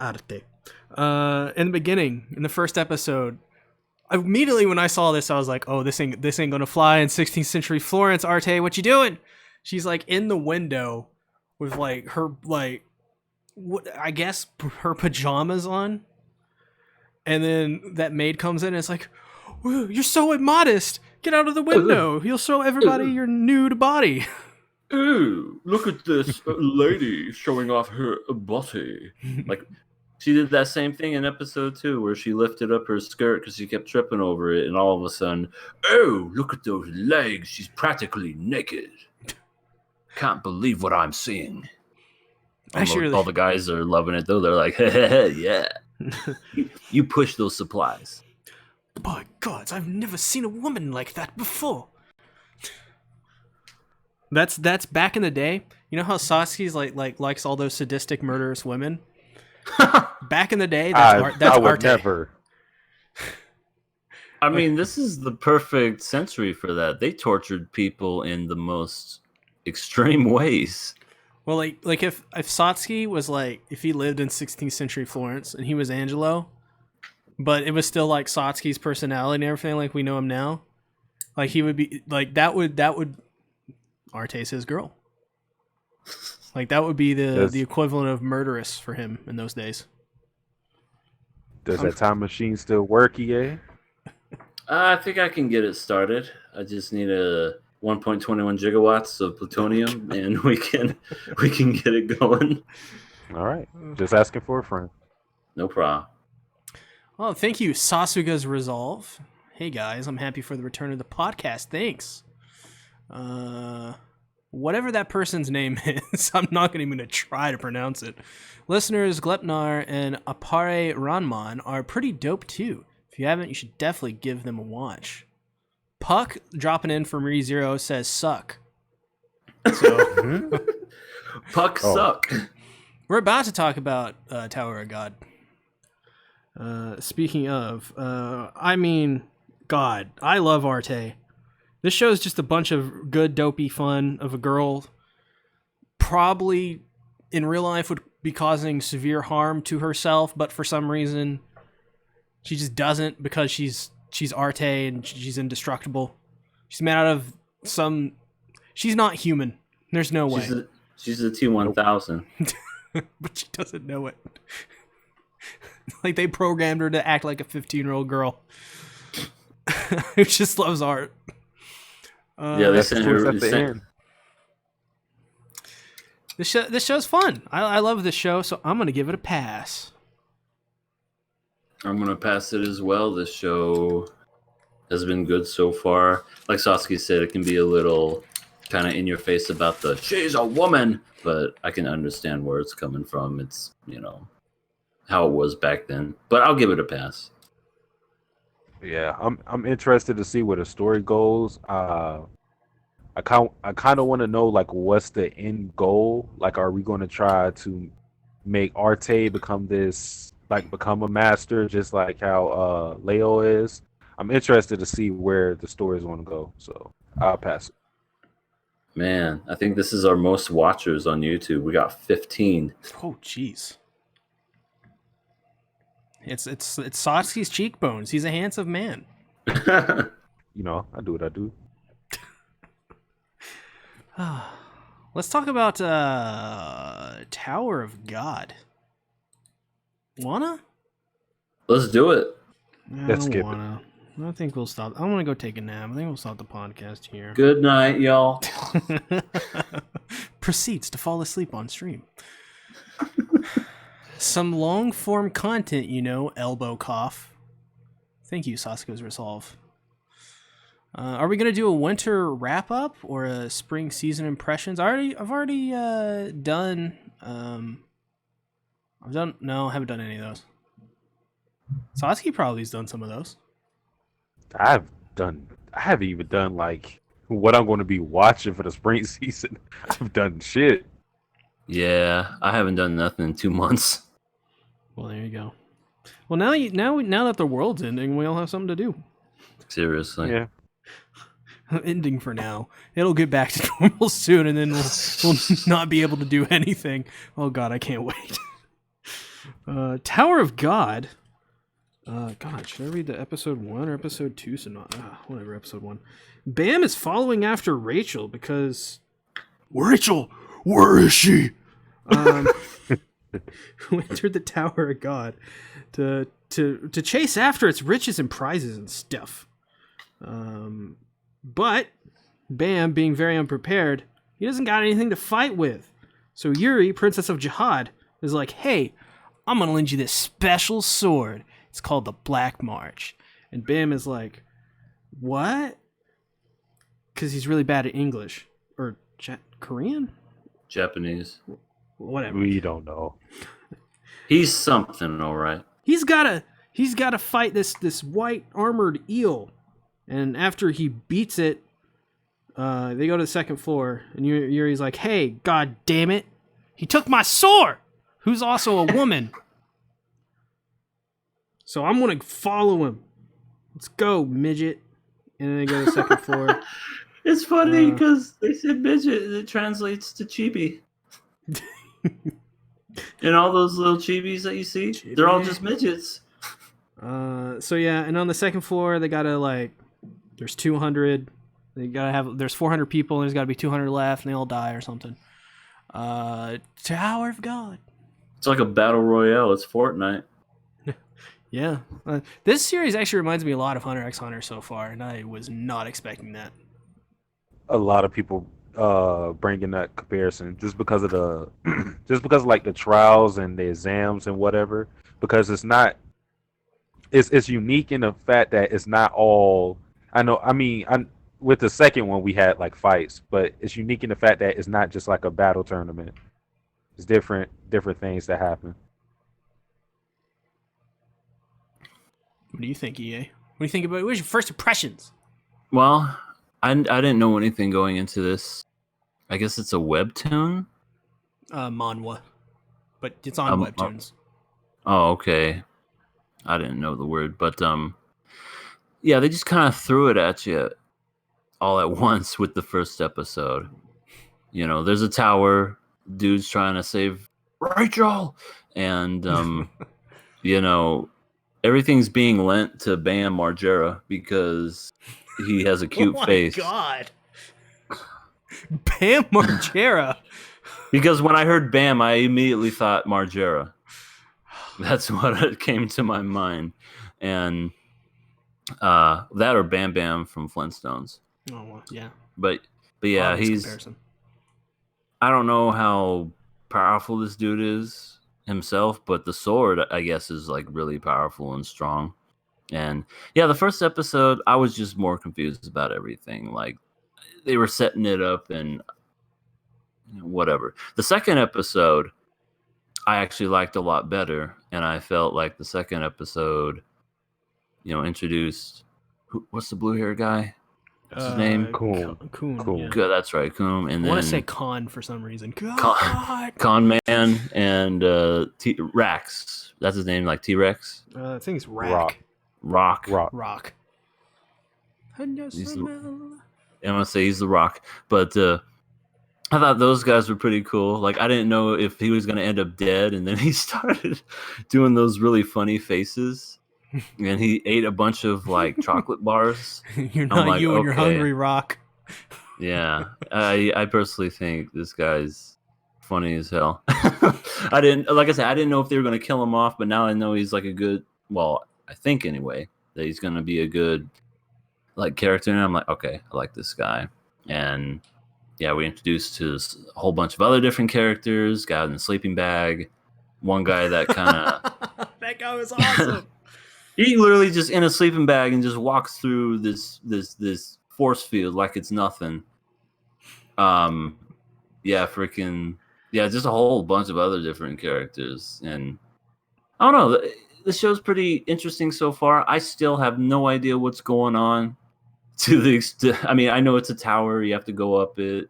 Arte. In the beginning, in the first episode, immediately when I saw this, I was like, oh, this ain't gonna fly in 16th century Florence. Arte, what you doing? She's like in the window with like her I guess her pajamas on. And then that maid comes in and it's like, you're so immodest. Get out of the window. You'll show everybody your nude body. Ooh, look at this lady showing off her body. Like, she did that same thing in episode 2 where she lifted up her skirt because she kept tripping over it, and all of a sudden, oh, look at those legs. She's practically naked. Can't believe what I'm seeing. All the guys are loving it, though. They're like, yeah. You push those supplies. By gods, I've never seen a woman like that before. That's back in the day. You know how Sasuke's likes all those sadistic, murderous women? Back in the day, that's I would Arte. never. I mean, this is the perfect century for that. They tortured people in the most extreme ways. Well, like if Satsuki was if he lived in 16th century Florence and he was Angelo, but it was still like Satsuki's personality and everything like we know him now, like he would be like that would Arte's his girl. Like that would be the equivalent of murderous for him in those days. Does that time machine still work, EA? I think I can get it started. I just need a 1.21 gigawatts of plutonium, and we can get it going. All right, just asking for a friend. No problem. Oh, thank you, Sasuga's Resolve. Hey guys, I'm happy for the return of the podcast. Thanks. Whatever that person's name is, I'm not even going to try to pronounce it. Listeners, Glepnar and Apare Ranman are pretty dope too. If you haven't, you should definitely give them a watch. Puck dropping in from ReZero says suck. So Puck suck. We're about to talk about Tower of God. Speaking of, God, I love Arte. This show is just a bunch of good, dopey fun of a girl probably in real life would be causing severe harm to herself, but for some reason she just doesn't because she's Arte and she's indestructible. She's made out of she's not human. There's no way. She's a T-1000. But she doesn't know it. Like they programmed her to act like a 15-year-old girl who just loves art. Yeah, they sent her at the end. This show's fun. I love this show, so I'm gonna give it a pass. I'm gonna pass it as well. This show has been good so far. Like Sasuke said, it can be a little kind of in your face about she's a woman, but I can understand where it's coming from. It's how it was back then. But I'll give it a pass. Yeah, I'm interested to see where the story goes. I kind of want to know what's the end goal? Like, are we going to try to make Arte become become a master, just like how Leo is? I'm interested to see where the story is going to go. So I'll pass it. Man, I think this is our most watchers on YouTube. We got 15. Oh, jeez. It's Satsuki's cheekbones. He's a handsome man. I do what I do. Let's talk about Tower of God. Wanna? Let's do it. Let's skip it. I think we'll stop. I want to go take a nap. I think we'll stop the podcast here. Good night, y'all. Proceeds to fall asleep on stream. Some long form content, elbow cough. Thank you, Sasuke's Resolve. Are we gonna do a winter wrap up or a spring season impressions? I've already done. No, I haven't done any of those. Sasuke probably's done some of those. I haven't even done like what I'm going to be watching for the spring season. I've done shit. Yeah, I haven't done nothing in 2 months. Well, there you go. Well, now that the world's ending, we all have something to do. Seriously. Yeah. Ending for now. It'll get back to normal soon, and then we'll not be able to do anything. Oh God, I can't wait. Tower of God. God, should I read the episode 1 or episode 2? So not whatever. Episode 1. Bam is following after Rachel because Rachel, where is she? Who entered the Tower of God to chase after its riches and prizes and stuff. But Bam, being very unprepared, he doesn't got anything to fight with. So Yuri, Princess of Jihad, is like, hey, I'm going to lend you this special sword. It's called the Black March. And Bam is like, what? Because he's really bad at English. Or Korean? Japanese. Whatever. We don't know. He's something, all right. He's gotta fight this white armored eel. And after he beats it, they go to the second floor, and Yuri's like, hey, God damn it, he took my sword, who's also a woman. So I'm gonna follow him. Let's go, midget. And then they go to the second floor. It's funny because they said midget, and it translates to chibi. And all those little chibis that you see, they're all just midgets. So yeah, and on the second floor, they gotta there's 200. There's 400 people, and there's gotta be 200 left, and they all die or something. Tower of God. It's like a battle royale. It's Fortnite. Yeah. This series actually reminds me a lot of Hunter x Hunter so far, and I was not expecting that. A lot of people bringing that comparison just because of the trials and the exams and whatever, because it's unique in the fact that it's not all. With the second one we had like fights, but it's unique in the fact that it's not just like a battle tournament. It's different things that happen. What do you think, EA? What do you think about it? What was your first impressions? Well, I didn't know anything going into this. I guess it's a webtoon? Manhwa. But it's on webtoons. Oh, okay. I didn't know the word, but yeah, they just kind of threw it at you all at once with the first episode. There's a tower, dude's trying to save Rachel, and everything's being lent to Bam Margera because he has a cute face. Oh my God. Bam Margera. Because when I heard Bam, I immediately thought Margera. That's what came to my mind. And that or Bam Bam from Flintstones. Oh, well, yeah. But yeah, he's... Comparison. I don't know how powerful this dude is himself, but the sword, I guess, is like really powerful and strong. And yeah, the first episode, I was just more confused about everything. Like, they were setting it up and whatever. The second episode, I actually liked a lot better, and I felt like the second episode, introduced what's the blue hair guy? What's his name? Cool. Yeah. Good, that's right, Coom. And I want to say Khan for some reason. Con Man and Rax. That's his name, like T-Rex. I think it's Rock. Rock. I'm gonna say he's the Rock, but I thought those guys were pretty cool. Like, I didn't know if he was gonna end up dead, and then he started doing those really funny faces, and he ate a bunch of like chocolate bars. You're not like, when you're hungry, Rock. Yeah, I personally think this guy's funny as hell. I didn't know if they were gonna kill him off, but now I know he's like a good. Well, I think anyway, that he's gonna be a good like character, and I'm like, okay, I like this guy. And yeah, we introduced to a whole bunch of other different characters. Guy in the sleeping bag, one guy that kind of that guy was awesome. he literally just in a sleeping bag and just walks through this force field like it's nothing. Yeah, freaking yeah, just a whole bunch of other different characters, and I don't know. The show's pretty interesting so far. I still have no idea what's going on. To the extent, I mean, I know it's a tower. You have to go up it.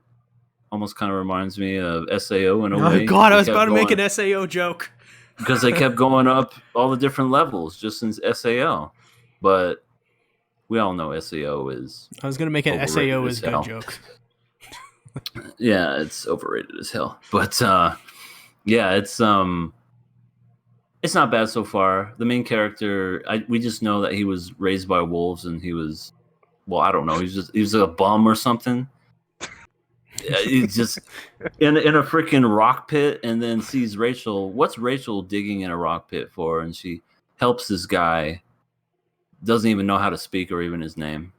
Almost kind of reminds me of SAO in a way. Oh God, I was about to make an SAO joke because they kept going up all the different levels just since SAO. But we all know SAO is. I was gonna make an SAO is good joke. Yeah, it's overrated as hell. But yeah, it's not bad so far. The main character, we just know that he was raised by wolves, and he was. Well, I don't know. He was a bum or something. He's just in a freaking rock pit, and then sees Rachel. What's Rachel digging in a rock pit for? And she helps this guy. Doesn't even know how to speak or even his name.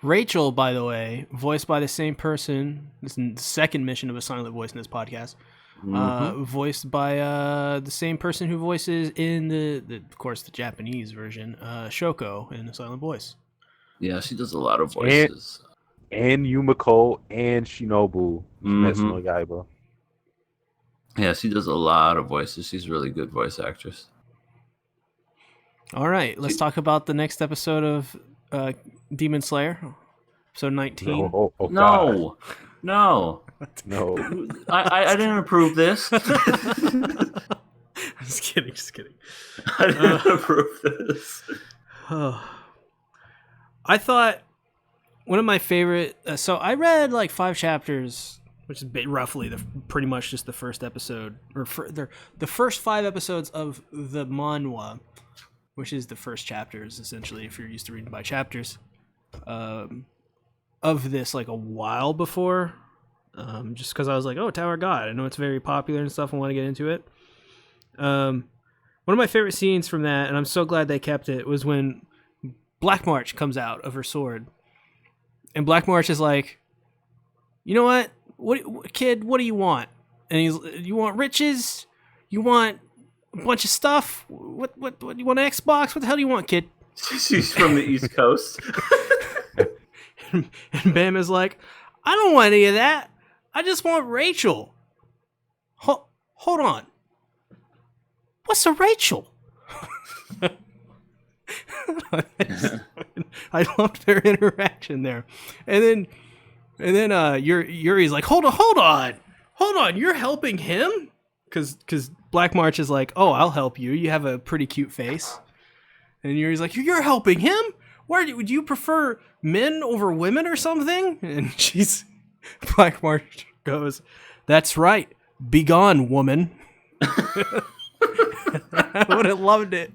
Rachel, by the way, voiced by the same person. This is the second mission of a silent voice in this podcast. Voiced by the same person who voices in the of course, the Japanese version, Shoko in a silent voice. Yeah, she does a lot of voices. And Yumiko and Shinobu. Metsuno Yaiba. Yeah, she does a lot of voices. She's a really good voice actress. All right, let's talk about the next episode of Demon Slayer, episode 19. No. I didn't approve this. Just kidding. I didn't approve this. I thought one of my favorite. So I read like 5 chapters, which is roughly pretty much just the first episode, or the first 5 episodes of the manhwa, which is the first chapters essentially. If you're used to reading by chapters, of this like a while before, just because I was like, oh, Tower of God, I know it's very popular and stuff. I want to get into it. One of my favorite scenes from that, and I'm so glad they kept it, was when Black March comes out of her sword, and Black March is like, you know what, kid, what do you want? And you want riches? You want a bunch of stuff? What you want, an Xbox? What the hell do you want, kid? She's from the East Coast. and Bam is like, I don't want any of that. I just want Rachel. Hold on. What's a Rachel? I loved their interaction there, and then Yuri's like, hold on, you're helping him, because Black March is like, oh, I'll help you. You have a pretty cute face, and Yuri's like, you're helping him? Would you prefer men over women or something? And Black March goes, that's right, be gone, woman. I would have loved it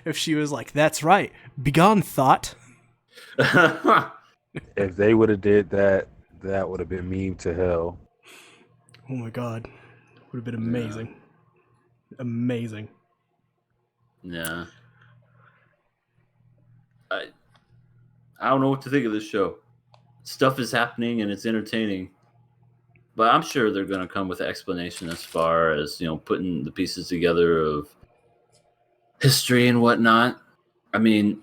if she was like, that's right, be gone, thought. If they would have did that, that would have been meme to hell. Oh my God, would have been amazing. Amazing. Yeah. I don't know what to think of this show. Stuff is happening and it's entertaining, but I'm sure they're going to come with an explanation as far as, putting the pieces together of history and whatnot. I mean,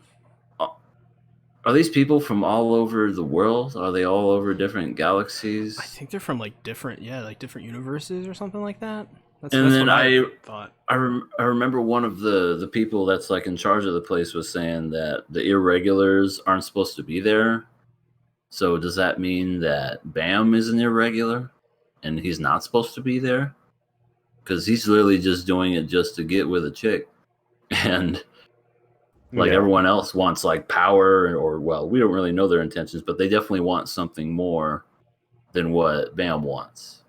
are these people from all over the world? Are they all over different galaxies? I think they're from different universes or something like that. That's then what I thought. I remember one of the people that's like in charge of the place was saying that the irregulars aren't supposed to be there. So does that mean that Bam is an irregular and he's not supposed to be there? Because he's literally just doing it just to get with a chick. And everyone else wants power or we don't really know their intentions, but they definitely want something more than what Bam wants.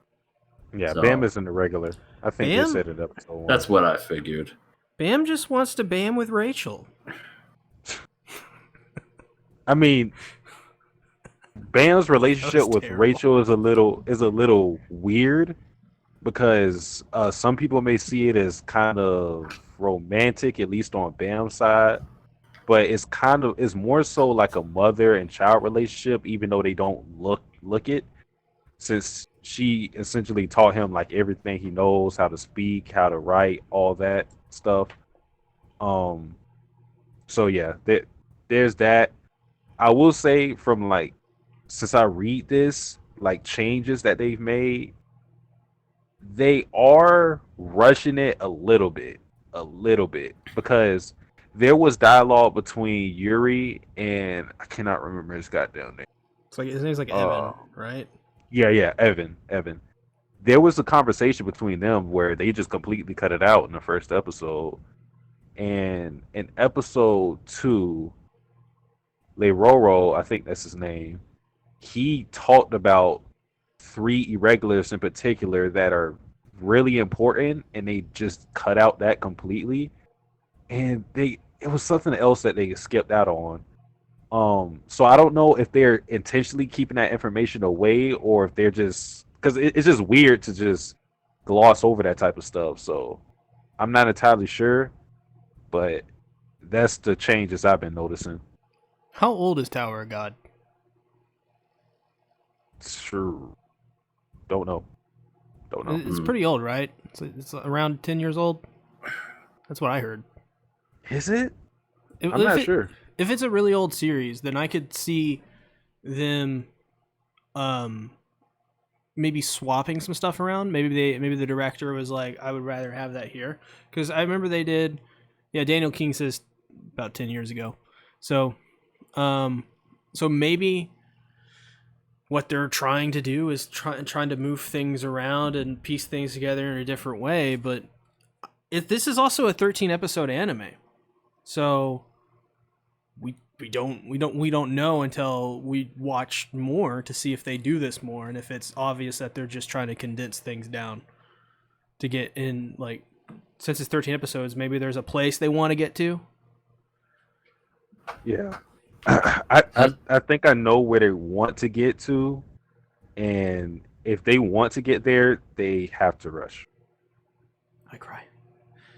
Yeah, so, Bam isn't a regular. I think they set it up so well. That's what I figured. Bam just wants to bam with Rachel. I mean, Bam's relationship with Rachel is a little weird because some people may see it as kind of romantic, at least on Bam's side. but it's more so like a mother and child relationship, even though they don't look it. Since she essentially taught him like everything he knows, how to speak, how to write, all that stuff. Um, so yeah, there's that. I will say from like since I read this, like changes that they've made, they are rushing it a little bit, because there was dialogue between Yuri and I cannot remember his goddamn name. It's like his name's like Uh, Evan, right? yeah, Evan. There was a conversation between them where they just completely cut it out in the first episode, and in episode 2, Roro, I think that's his name, he talked about 3 irregulars in particular that are really important, and they just cut out that completely. And it was something else that they skipped out on. So I don't know if they're intentionally keeping that information away, or if they're just because it's just weird to just gloss over that type of stuff. So I'm not entirely sure, but that's the changes I've been noticing. How old is Tower of God? Sure, don't know. Don't know. It's pretty old, right? It's around 10 years old. That's what I heard. Is it? If I'm not it- sure. If it's a really old series, then I could see them maybe swapping some stuff around. Maybe the director was like, I would rather have that here, because I remember they did. Yeah, Daniel King says about 10 years ago. So so maybe what they're trying to do is trying to move things around and piece things together in a different way. But if this is also a 13 episode anime, so we don't know until we watch more to see if they do this more, and if it's obvious that they're just trying to condense things down to get in. Like, since it's 13 episodes, maybe there's a place they want to get to. Yeah. I think I know where they want to get to, and if they want to get there, they have to rush. I cry.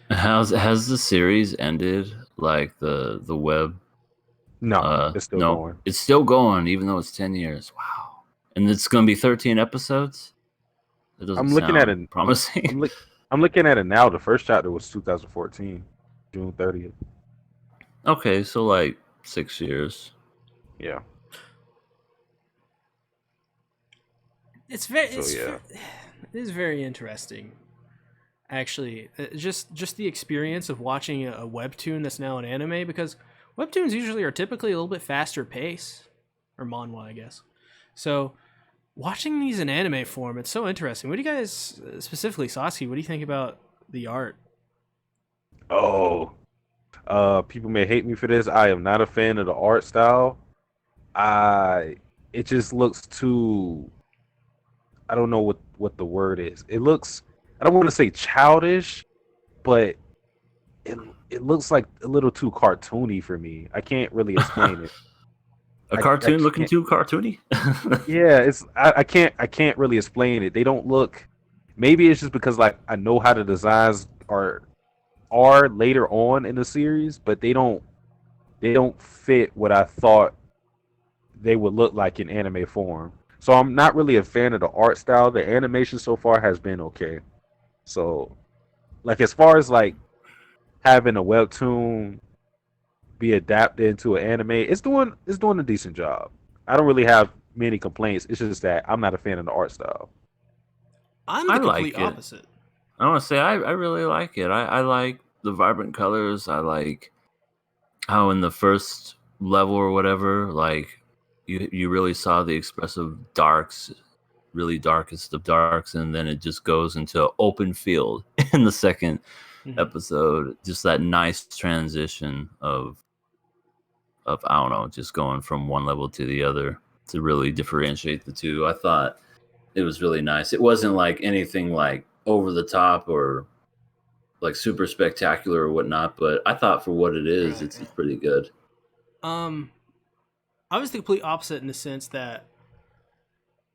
Has the series ended? Like the web? No, it's still no, going. it's still going, even though it's 10 years. Wow, and it's gonna be 13 episodes. It doesn't I'm looking at sound it. promising. I'm looking at it now. The first chapter was 2014, June 30th. Okay, so like 6 years. Yeah. It's very. So, It is very interesting. Actually, just the experience of watching a webtoon that's now an anime, because webtoons usually are typically a little bit faster pace, or manhwa, I guess. So watching these in anime form, it's so interesting. What do you guys, specifically Sasuke, what do you think about the art? Oh, people may hate me for this. I am not a fan of the art style. It just looks too. I don't know what the word is. It looks. I don't want to say childish, but it looks like a little too cartoony for me. I can't really explain it. A cartoon I looking can't- too cartoony. Yeah, it's I can't really explain it. They don't look. Maybe it's just because like I know how the designs are later on in the series, but they don't fit what I thought they would look like in anime form. So I'm not really a fan of the art style. The animation so far has been okay. So like as far as like having a webtoon be adapted into an anime, it's doing a decent job. I don't really have many complaints. It's just that I'm not a fan of the art style. I'm the I complete like it. opposite. I want to say I really like it. I like the vibrant colors. I like how in the first level or whatever, like you really saw the expressive darks, really darkest of darks, and then it just goes into open field in the second Mhm. episode. Just that nice transition of I don't know, just going from one level to the other to really differentiate the two. I thought it was really nice. It wasn't like anything like over the top or like super spectacular or whatnot, but I thought for what it is, Right. it's pretty good. I was the complete opposite in the sense that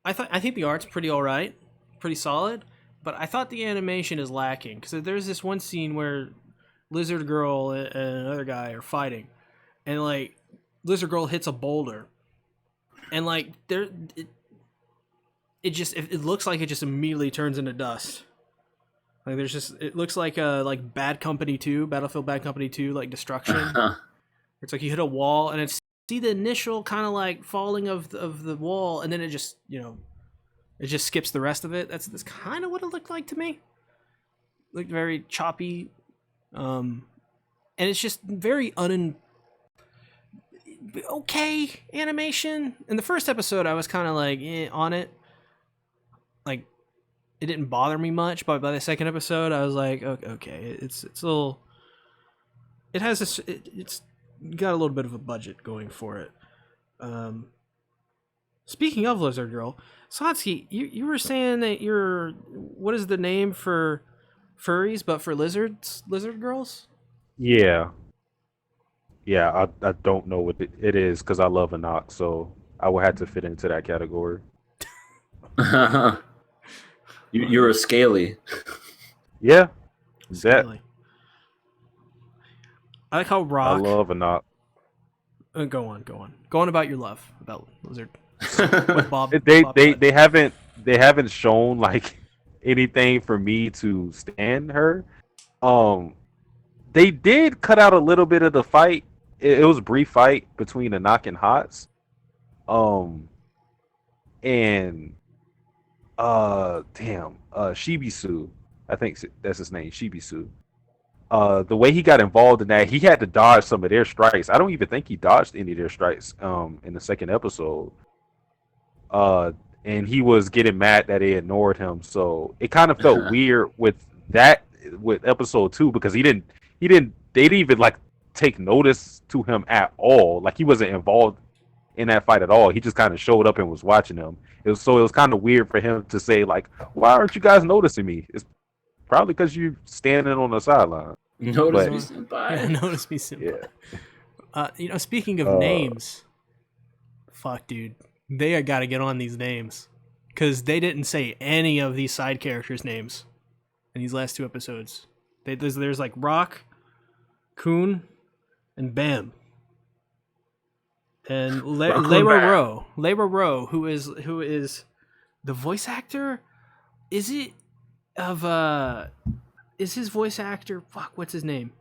I think the art's pretty all right, pretty solid, but I thought the animation is lacking, because there's this one scene where Lizard Girl and another guy are fighting, and like Lizard Girl hits a boulder, and like it looks like it just immediately turns into dust. Like it looks like Bad Company 2, Battlefield Bad Company 2, like destruction. It's like you hit a wall and it's see the initial kind of like falling of the wall, and then it just it just skips the rest of it. That's kind of what it looked like to me. Looked very choppy, and it's just very okay animation. In the first episode, I was kind of like on it, like it didn't bother me much. But by the second episode, I was like, okay, it's a little. It has it's got a little bit of a budget going for it. Speaking of Lizard Girl, Satsuki, you were saying that what is the name for furries, but for lizard girls? Yeah. Yeah, I don't know what it is because I love Anak, so I would have to fit into that category. You're a scaly. Yeah, Scaly. I like how I Rock. love Anak. Go on about your love about lizard. With Bob. They haven't shown like anything for me to stand her. They did cut out a little bit of the fight. It was a brief fight between Anak and Hots. And Shibisu, I think that's his name, Shibisu. The way he got involved in that, he had to dodge some of their strikes. I don't even think he dodged any of their strikes in the second episode. And he was getting mad that they ignored him. So it kind of felt weird with episode 2 because they didn't even like take notice to him at all. Like he wasn't involved in that fight at all. He just kind of showed up and was watching them. It was kind of weird for him to say like, "Why aren't you guys noticing me?" It's probably because you're standing on the sideline. Notice me, senpai. Yeah, notice me, senpai. Yeah. Speaking of names, fuck, dude, they got to get on these names because they didn't say any of these side characters' names in these last 2 episodes. There's like Rock, Kun, and Bam, and Leira Rowe, who is the voice actor. Is his voice actor? Fuck, what's his name?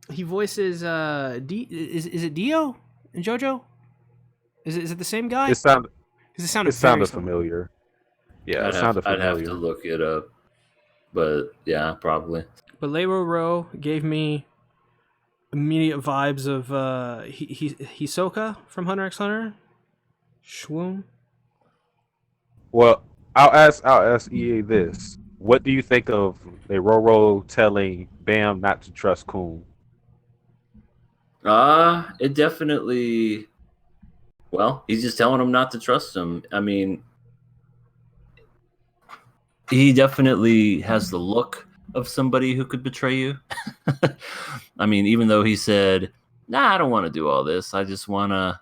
He voices is it Dio in JoJo? Is it the same guy? It sounded very familiar. Yeah, I'd have to look it up, but yeah, probably. But Leiro Rowe gave me immediate vibes of Hisoka from Hunter x Hunter. Schwoon. Well, I'll ask EA this. What do you think of Leiro telling Bam not to trust Kun? It definitely. Well, he's just telling him not to trust him. I mean, he definitely has the look of somebody who could betray you. I mean, even though he said, "Nah, I don't want to do all this. I just want to,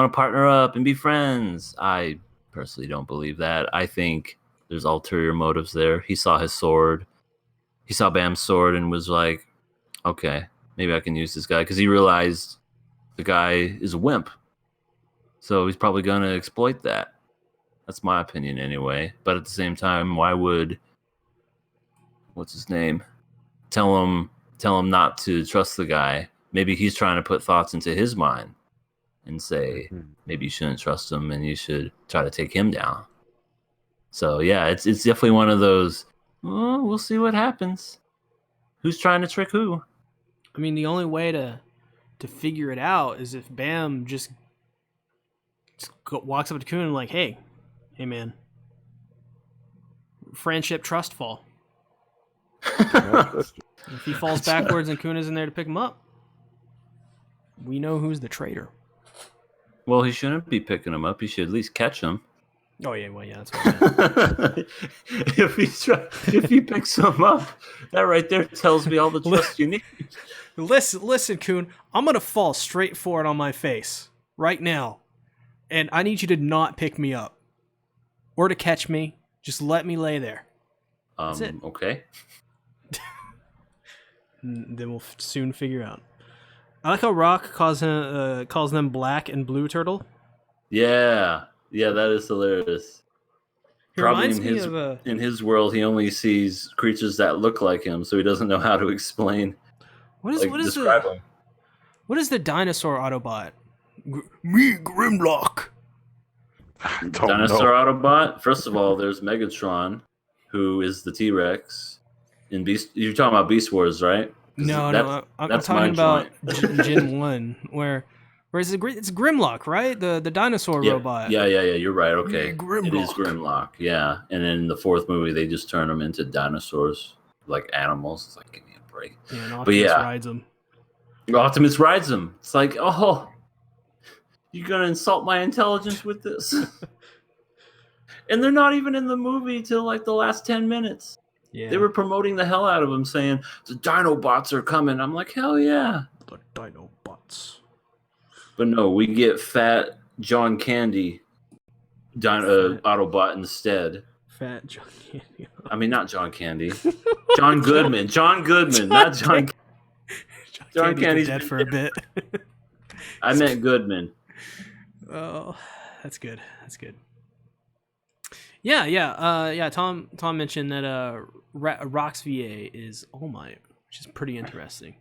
partner up and be friends." I personally don't believe that. I think there's ulterior motives there. He saw his sword. He saw Bam's sword and was like, "Okay, maybe I can use this guy," because he realized the guy is a wimp. So he's probably going to exploit that. That's my opinion anyway. But at the same time, why would what's his name tell him not to trust the guy? Maybe he's trying to put thoughts into his mind and say maybe you shouldn't trust him and you should try to take him down. So yeah, it's definitely one of those, we'll see what happens. Who's trying to trick who? I mean, the only way to figure it out is if Bam just walks up to Kun and like, hey man, friendship, trust fall. If he falls backwards and Kun isn't there to pick him up, we know who's the traitor. Well, he shouldn't be picking him up. He should at least catch him. Oh yeah, well yeah, that's what I meant. If he picks him up, that right there tells me all the trust you need. Listen, Kun, I'm gonna fall straight forward on my face right now, and I need you to not pick me up or to catch me. Just let me lay there. That's it. Okay. And then we'll soon figure out. I like how Rock calls them black and blue turtle. Yeah, that is hilarious. He Probably reminds me of in his world, he only sees creatures that look like him, so he doesn't know how to explain. Describe them. What is the dinosaur Autobot? Me, Grimlock. Dinosaur Autobot. First of all, there's Megatron, who is the T-Rex in Beast. You're talking about Beast Wars, right? No, I'm talking about Gen 1, where it's Grimlock, right? The dinosaur robot. Yeah. You're right. Okay, Grimlock. It is Grimlock. Yeah, and in the fourth movie, they just turn them into dinosaurs, like animals. It's like, give me a break. Yeah, and Optimus rides them. Optimus rides them. It's like, oh, you're gonna insult my intelligence with this? And they're not even in the movie till like the last 10 minutes. Yeah. They were promoting the hell out of them, saying the Dinobots are coming. I'm like, hell yeah, the Dinobots. But no, we get fat John Candy Autobot instead. Fat John Candy. I mean, not John Candy. John Goodman. John Goodman, not John. John Candy's dead for a bit. I meant Goodman. Oh, that's good. Yeah. Tom mentioned that Rock's VA is All Might, which is pretty interesting.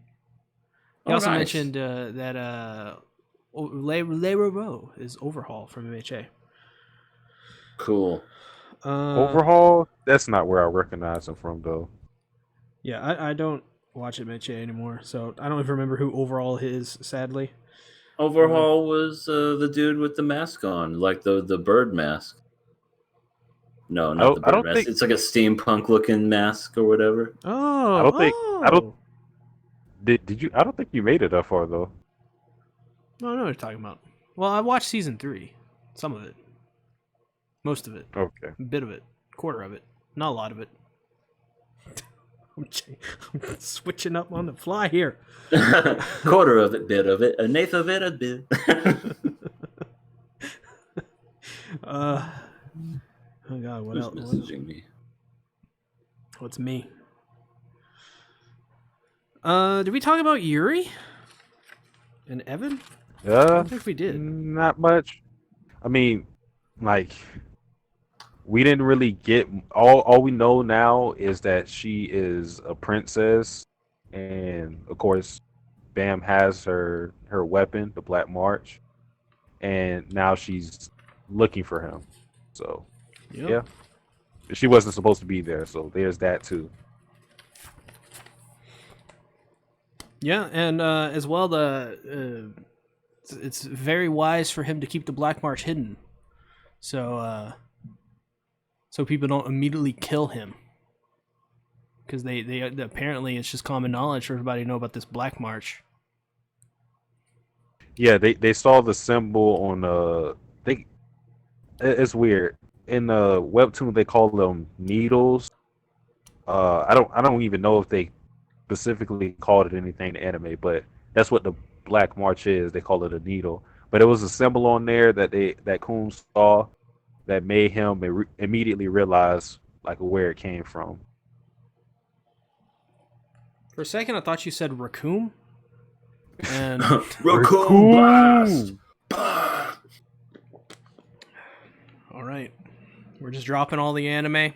He also mentioned that Le Roro is Overhaul from MHA. Cool. Overhaul? That's not where I recognize him from, though. Yeah, I don't watch MHA anymore, so I don't even remember who Overhaul is, sadly. Overhaul was the dude with the mask on, like the bird mask. No, not the bird mask. It's like a steampunk looking mask or whatever. Oh, I don't. Did you? I don't think you made it that far though. No, I know what you're talking about. Well, I watched season 3, some of it, most of it, okay, a bit of it, quarter of it, not a lot of it. I'm switching up on the fly here. Quarter of it, bit of it, an eighth of it, a bit. Oh God, what Who's else? messaging me? What's me? Did we talk about Yuri and Evan? I don't think we did. Not much. I mean, like, we didn't really get all we know now is that she is a princess, and of course, Bam has her weapon, the Black March, and now she's looking for him. So, yeah, she wasn't supposed to be there, so there's that too. Yeah, and as well, it's very wise for him to keep the Black March hidden, so people don't immediately kill him, because they apparently it's just common knowledge for everybody to know about this Black March. Yeah, they saw the symbol on it's weird. In the webtoon they call them needles. I don't even know if they specifically called it anything in anime, but that's what the Black March is. They call it a needle. But it was a symbol on there that Kun saw that made him immediately realize like where it came from. For a second, I thought you said raccoon. And Raccoon blast. All right, we're just dropping all the anime.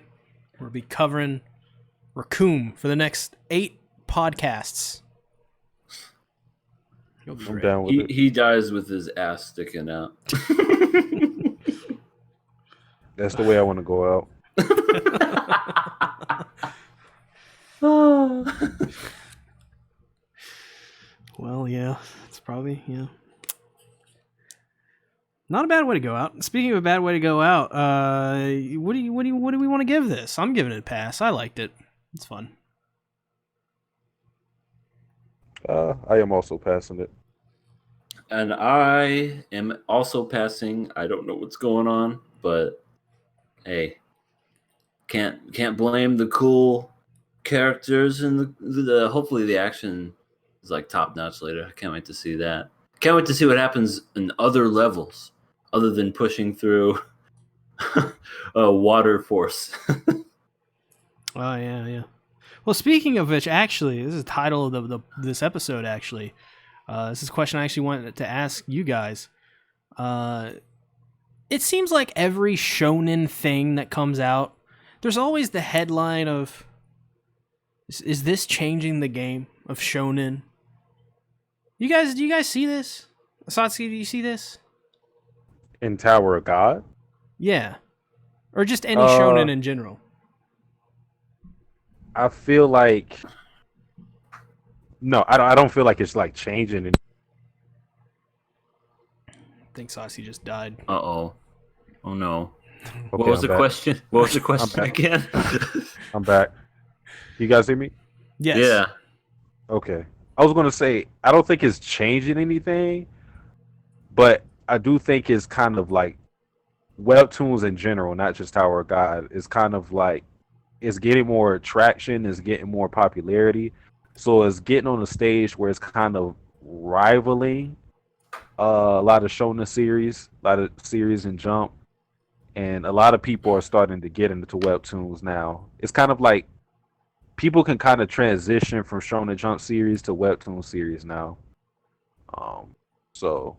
We'll be covering Raccoon for the next 8 podcasts. I'm down with it. He dies with his ass sticking out. That's the way I want to go out. Well, yeah, it's probably not a bad way to go out. Speaking of a bad way to go out, what do we want to give this? I'm giving it a pass. I liked it. It's fun. I am also passing it. And I am also passing. I don't know what's going on, but hey, can't blame the cool characters and the hopefully the action is like top notch later. I can't wait to see that. Can't wait to see what happens in other levels other than pushing through a water force. Oh yeah. Well, speaking of which, actually, this is the title of this episode. Actually, this is a question I actually wanted to ask you guys. It seems like every shonen thing that comes out, there's always the headline of, "Is this changing the game of shonen?" Do you guys see this? Satsuki, do you see this? In Tower of God? Yeah, or just any shonen in general. I feel like no, I don't feel like it's like changing. I think Saucy just died. Oh no. Okay, What was I'm the back. question? What was the question back. again? I'm back. You guys hear me? Yes. Yeah. Okay. I was gonna say I don't think it's changing anything, but I do think it's kind of like webtoons in general, not just Tower of God. Is kind of like it's getting more traction, it's getting more popularity, so it's getting on a stage where it's kind of rivaling a lot of Shonen series, a lot of series in Jump, and a lot of people are starting to get into webtoons now. It's kind of like people can kind of transition from Shonen Jump series to webtoon series now. So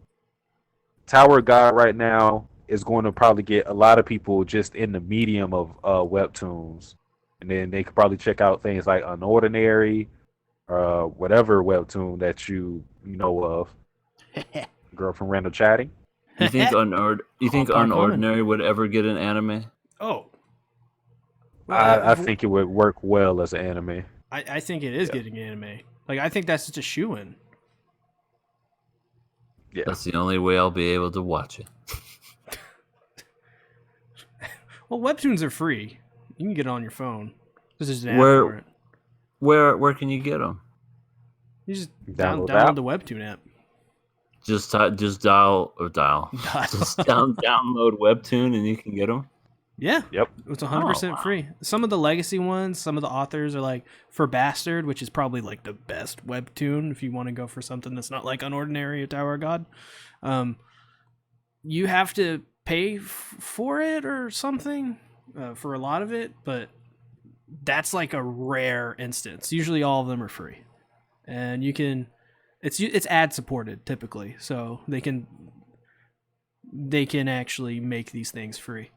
Tower of God right now is going to probably get a lot of people just in the medium of webtoons, and then they could probably check out things like Unordinary, whatever webtoon that you know of. Girl from Randall Chatting. You think Popcorn. Unordinary would ever get an anime? Oh. I think it would work well as an anime. I think it is getting anime. Like, I think that's just a shoo-in. Yeah. That's the only way I'll be able to watch it. Well, webtoons are free. You can get it on your phone. There's just an app Where- for it. Where can you get them? You just Download the download app? the webtoon app. Just dial. Just download Webtoon and you can get them. Yeah. Yep. It's 100% wow. free. Some of the legacy ones, some of the authors are like For Bastard, which is probably like the best webtoon if you want to go for something that's not like Unordinary or Tower of God. You have to pay for it or something for a lot of it, but that's like a rare instance. Usually all of them are free. And you can it's ad supported typically, so they can actually make these things free.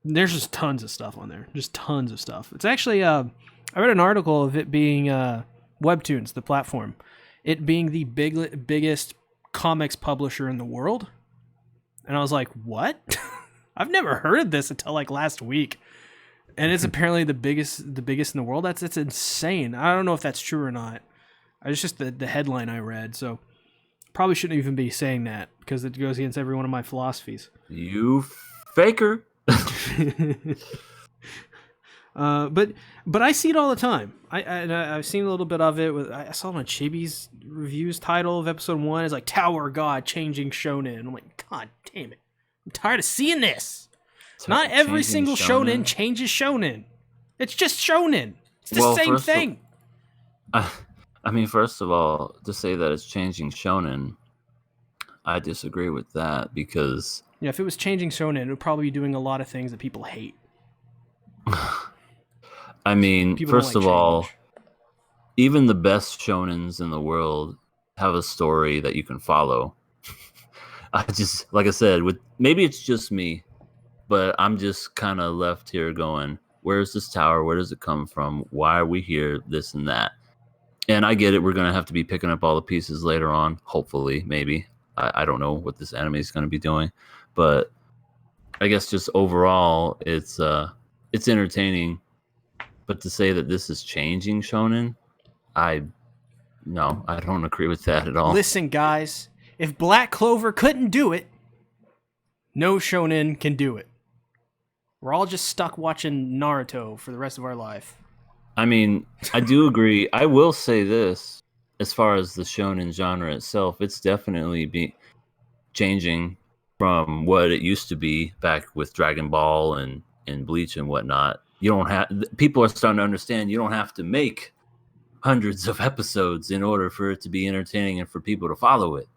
There's just tons of stuff on there. Just tons of stuff. It's actually I read an article of it being Webtoons, the platform, it being the biggest comics publisher in the world. And I was like, what? I've never heard of this until like last week. And it's apparently the biggest in the world. That's insane. I don't know if that's true or not. It's just the headline I read, so probably shouldn't even be saying that because it goes against every one of my philosophies. You faker. But I see it all the time. I've seen a little bit of it. I saw on Chibi's reviews title of episode 1 is like Tower of God changing shonen. I'm like, God damn it! I'm tired of seeing this. Not every single shonen changes shonen. It's just shonen. It's the same thing. I mean, first of all, to say that it's changing shonen, I disagree with that because yeah, if it was changing shonen, it would probably be doing a lot of things that people hate. I mean, People first don't of like all, change. even the best shonens in the world have a story that you can follow. I just, like I said, maybe it's just me, but I'm just kind of left here going, where's this tower? Where does it come from? Why are we here? This and that. And I get it. We're going to have to be picking up all the pieces later on. Hopefully, maybe. I don't know what this anime is going to be doing, but I guess just overall, it's entertaining. But to say that this is changing shonen, I don't agree with that at all. Listen, guys, if Black Clover couldn't do it, no shonen can do it. We're all just stuck watching Naruto for the rest of our life. I mean, I do agree. I will say this, as far as the shonen genre itself, it's definitely changing from what it used to be back with Dragon Ball and Bleach and whatnot. People are starting to understand you don't have to make hundreds of episodes in order for it to be entertaining and for people to follow it.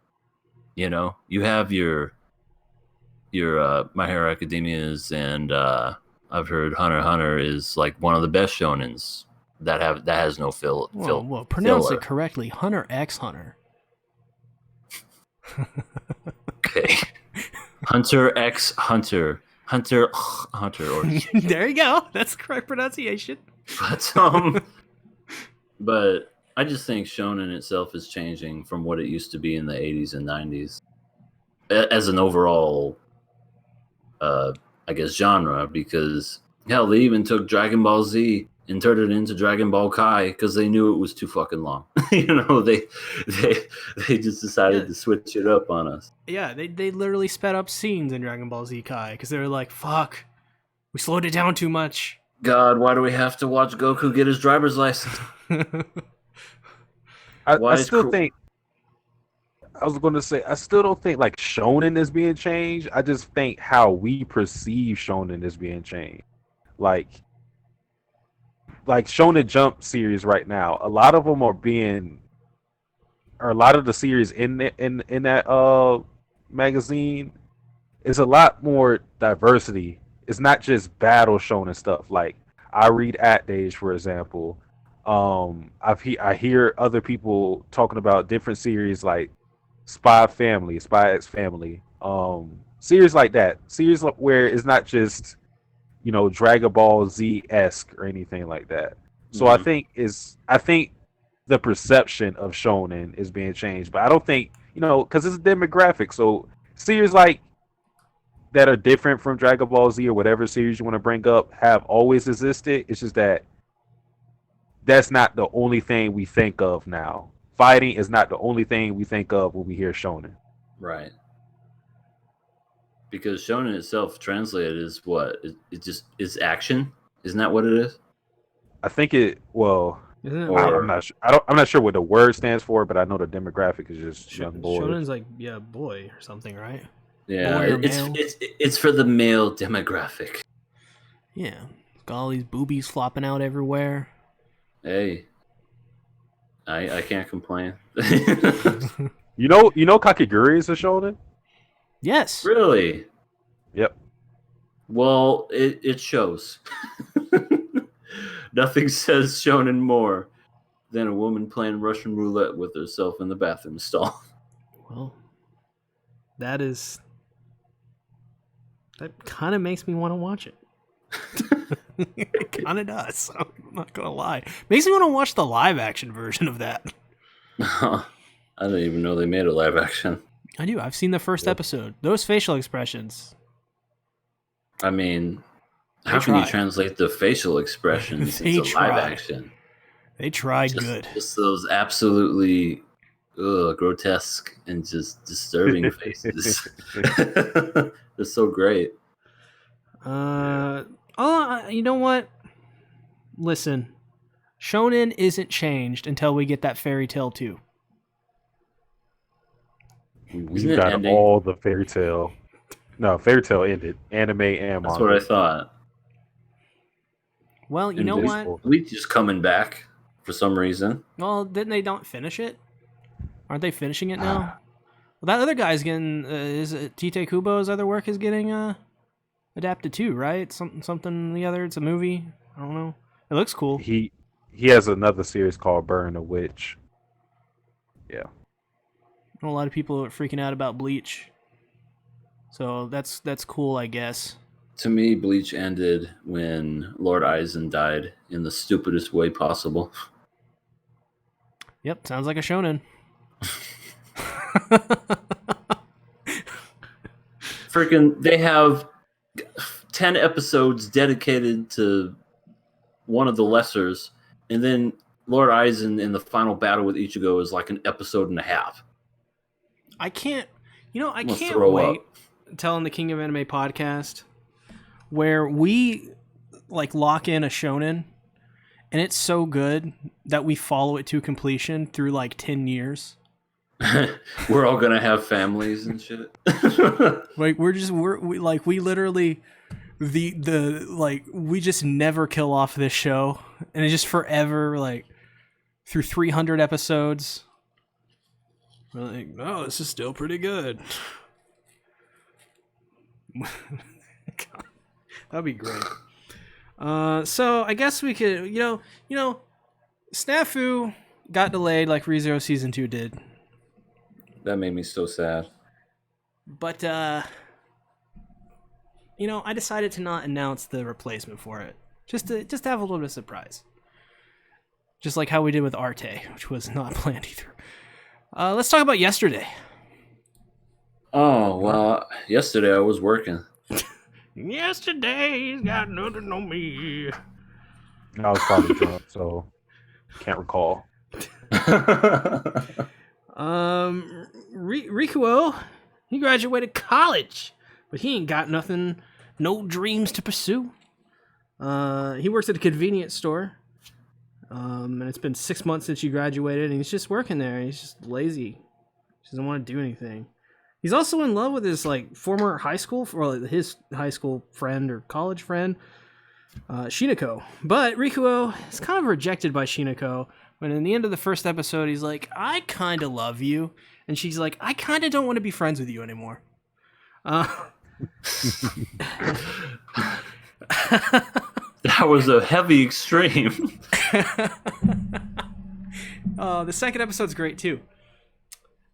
You know, you have your My Hero Academias, and I've heard Hunter x Hunter is like one of the best shonens that has no Well, pronounce filler. it correctly. Hunter x Hunter. Okay. Hunter x Hunter. Hunter or There you go. That's the correct pronunciation. but but I just think shonen itself is changing from what it used to be in the 80s and 90s as an overall I guess genre, because hell, they even took Dragon Ball Z and turned it into Dragon Ball Kai because they knew it was too fucking long. They just decided to switch it up on us. Yeah, they literally sped up scenes in Dragon Ball Z Kai because they were like, "Fuck, we slowed it down too much." God, why do we have to watch Goku get his driver's license? I still think. I was going to say, I still don't think like shonen is being changed. I just think how we perceive shonen is being changed. Like Shonen Jump series right now, a lot of them are being, or a lot of the series in that magazine is a lot more diversity. It's not just battle shonen stuff. Like I read Arte, for example. I hear other people talking about different series like Spy X Family, series like that, series where it's not just Dragon Ball Z esque or anything like that. So I think the perception of shonen is being changed, but I don't think because it's a demographic. So series like that are different from Dragon Ball Z or whatever series you want to bring up have always existed. It's just that that's not the only thing we think of now. Fighting is not the only thing we think of when we hear shonen. Right. Because shonen itself translated is what? It just is action? Isn't that what it is? I think I'm not sure. I'm not sure what the word stands for, but I know the demographic is just young boys. Shonen's like boy or something, right? Yeah, it's for the male demographic. Yeah, got all these boobies flopping out everywhere. Hey, I can't complain. You know Kakegurui is a shonen? Yes. Really? Yep. Well, it shows. Nothing says shonen more than a woman playing Russian roulette with herself in the bathroom stall. Well, that kind of makes me want to watch it. It kind of does. I'm not gonna lie. Makes me want to watch the live action version of that. I didn't even know they made a live action. I do. I've seen the first episode. Those facial expressions. I mean, how can you translate the facial expressions into live action? They tried good. Just those absolutely grotesque and just disturbing faces. They're so great. You know what? Listen, Shonen isn't changed until we get that fairy tale too. We've got ending? All the fairy tale. No, fairy tale ended. Anime and manga. That's what I thought. Well, you know what? Bleach is coming back for some reason. Well, didn't they not finish it? Aren't they finishing it now? Well, that other guy's getting is it Tite Kubo's other work is getting adapted too, right? Something the other. It's a movie. I don't know. It looks cool. He has another series called Burn the Witch. Yeah. A lot of people are freaking out about Bleach. So that's cool, I guess. To me, Bleach ended when Lord Aizen died in the stupidest way possible. Yep, sounds like a shonen. Freaking, they have 10 episodes dedicated to one of the lessers, and then Lord Aizen in the final battle with Ichigo is like an episode and a half. I can't wait telling the King of Anime podcast where we like lock in a shonen and it's so good that we follow it to completion through like 10 years. We're all gonna have families and shit. Like we literally we just never kill off this show, and it's just forever like through 300 episodes. We're like, oh, this is still pretty good. That'd be great. So I guess we could, Snafu got delayed like ReZero Season 2 did. That made me so sad. But, I decided to not announce the replacement for it. Just to have a little bit of surprise. Just like how we did with Arte, which was not planned either. Let's talk about yesterday. Oh, well, yesterday I was working. Yesterday's got nothing on me. I was probably drunk, so can't recall. Rikuo, he graduated college, but he ain't got nothing, no dreams to pursue. He works at a convenience store. And it's been 6 months since he graduated, and he's just working there. He's just lazy. He doesn't want to do anything. He's also in love with his former high school, or his high school friend or college friend, Shinako. But Rikuo is kind of rejected by Shinako. When in the end of the first episode, he's like, "I kind of love you," and she's like, "I kind of don't want to be friends with you anymore." That was a heavy extreme. The second episode's great too.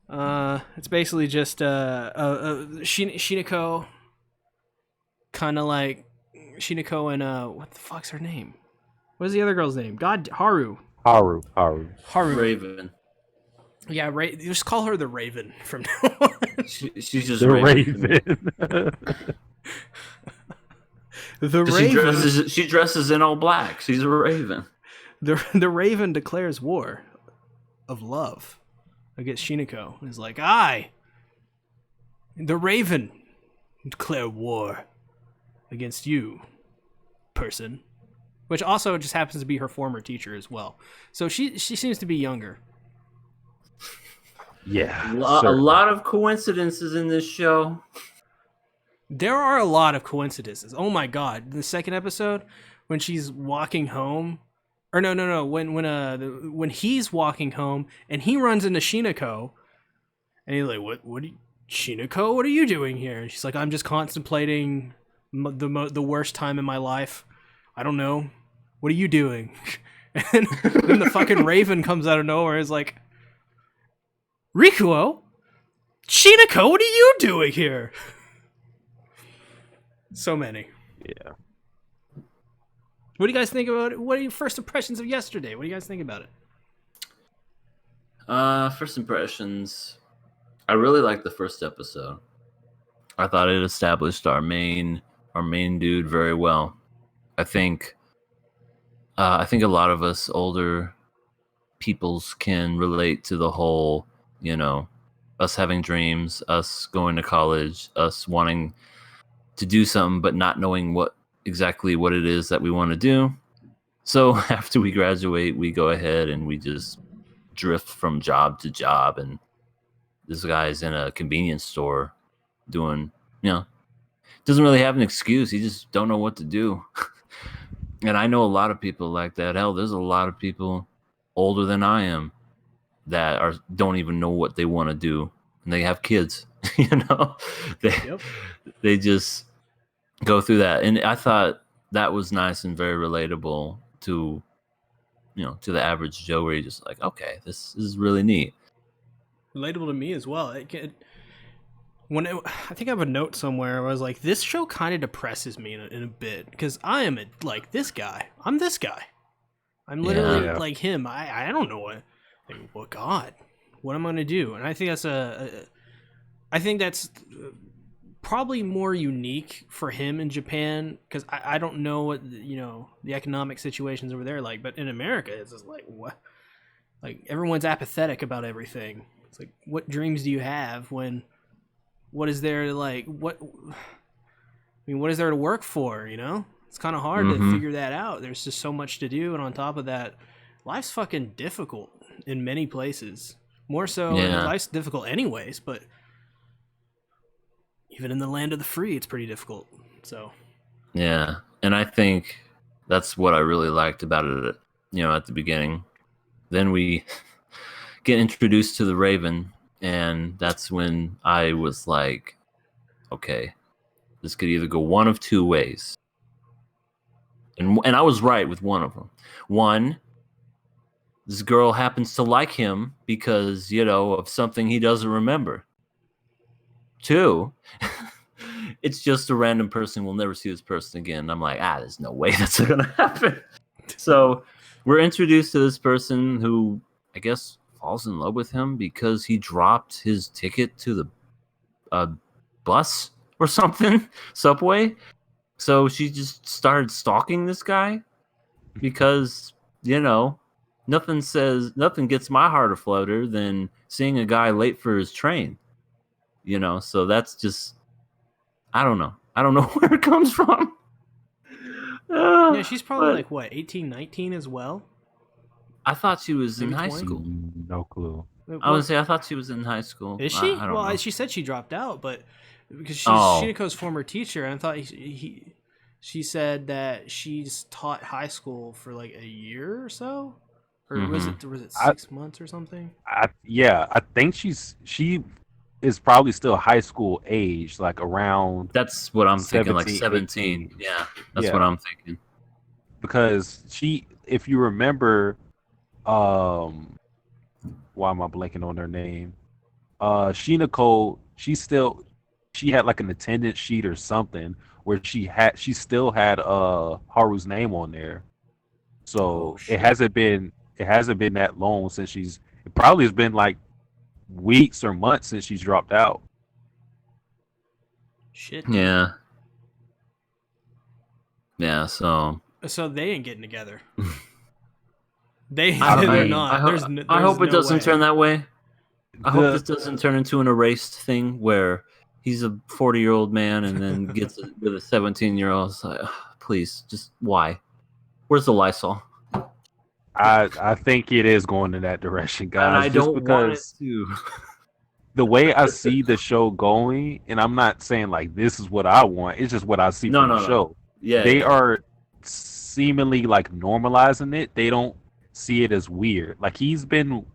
It's basically just Shinako, kind of like Shinako and what the fuck's her name? What is the other girl's name? Haru. Raven. Yeah, just call her the Raven from now on. She's just The Raven. The Raven. She dresses in all black. She's a Raven. The Raven declares war of love against Shinako. He's like, I, the Raven, declare war against you, person. Which also just happens to be her former teacher as well. So she seems to be younger. Yeah. A lot of coincidences in this show. There are a lot of coincidences. Oh my god. The second episode, when she's walking home, or no, when he's walking home and he runs into Shinako, and he's like, Shinako, what are you doing here? And she's like, I'm just contemplating the worst time in my life. I don't know. What are you doing? And then the fucking Raven comes out of nowhere. Is like, Rikuo, Shinako, what are you doing here? So many. Yeah. What do you guys think about it? What are your first impressions of yesterday? What do you guys think about it? First impressions. I really liked the first episode. I thought it established our main dude very well. I think a lot of us older peoples can relate to the whole, us having dreams, us going to college, us wanting to do something but not knowing what it is that we want to do. So after we graduate, we go ahead and we just drift from job to job, and this guy's in a convenience store doing, doesn't really have an excuse. He just don't know what to do. And I know a lot of people like that. Hell, there's a lot of people older than I am that don't even know what they want to do, and they have kids. They just go through that, and I thought that was nice and very relatable to the average Joe, where you're just like, okay, this is really neat. Relatable to me as well. I think I have a note somewhere where I was like, this show kind of depresses me in a bit, because I am this guy. I'm this guy. I'm literally like him. I don't know what God, what am I gonna do? And I think that's probably more unique for him in Japan, because I don't know what the economic situations over there like, but in America it's just like, what, like everyone's apathetic about everything. It's like, what dreams do you have when, what is there what is there to work for? It's kind of hard to figure that out. There's just so much to do, and on top of that, life's fucking difficult in many places. More so, life's difficult anyways, but even in the land of the free, it's pretty difficult. So, yeah, and I think that's what I really liked about it. At the beginning, then we get introduced to the Raven, and that's when I was like, okay, this could either go one of two ways. And I was right with one of them. One, this girl happens to like him because, of something he doesn't remember. 2, it's just a random person. We'll never see this person again. I'm like, there's no way that's going to happen. So we're introduced to this person who, I guess, falls in love with him because he dropped his ticket to the bus or something, subway. So she just started stalking this guy because, nothing gets my heart aflutter than seeing a guy late for his train. So that's just, I don't know where it comes from. Yeah, she's probably like what, 18, 19 as well? I thought she was Maybe in high 20? school. No clue. I would say I thought she was in high school. Is she? I don't know. She said she dropped out, but because she's Oh. Shinako's former teacher, and I thought she said that she's taught high school for like a year or so, or was it 6 months or something? I think she is probably still high school age, like around. That's what I'm thinking, like 17, 17. Yeah, that's what I'm thinking. Because if you remember, why am I blanking on her name? Shinako, she had like an attendance sheet or something where she still had Haru's name on there. So it hasn't been that long since it probably has been like weeks or months since she's dropped out. Shit. Yeah. Yeah, so they ain't getting together. They're not. I hope it doesn't turn that way. I hope this The- doesn't turn into an erased thing where he's a 40-year-old man and then gets with a 17-year-old. It's like, please, just why? Where's the Lysol? I think it is going in that direction, guys. And I just don't want it because to. the way I see the show going, and I'm not saying like this is what I want. It's just what I see from the show. Yeah, They are seemingly like normalizing it. They don't see it as weird. Like he's been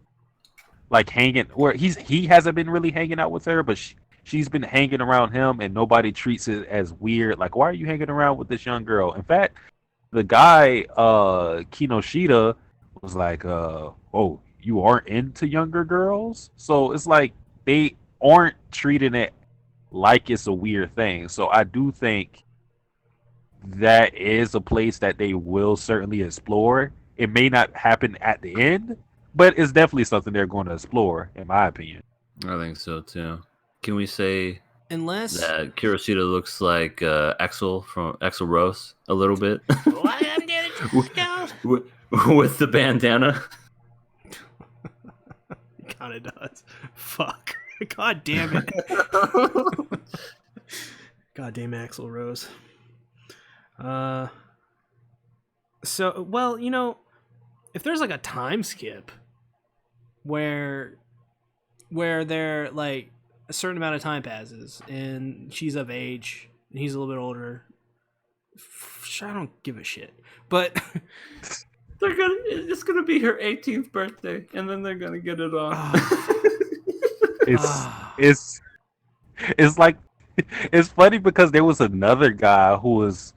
like hanging, or he hasn't been really hanging out with her, but she's been hanging around him, and nobody treats it as weird. Like, why are you hanging around with this young girl? In fact, the guy Kinoshita was like, oh, you aren't into younger girls? So it's like they aren't treating it like it's a weird thing. So I do think that is a place that they will certainly explore. It may not happen at the end, but it's definitely something they're going to explore, in my opinion. I think so too. Can we say Unless that Kuroshita looks like Axel from Axel Rose a little bit? what I'm doing with the bandana. It kind of does. Fuck. God damn it. God damn Axl Rose. So, well, if there's like a time skip where they're like a certain amount of time passes and she's of age and he's a little bit older, sure, I don't give a shit. But it's gonna be her 18th birthday, and then they're gonna get it on. It's like it's funny because there was another guy who was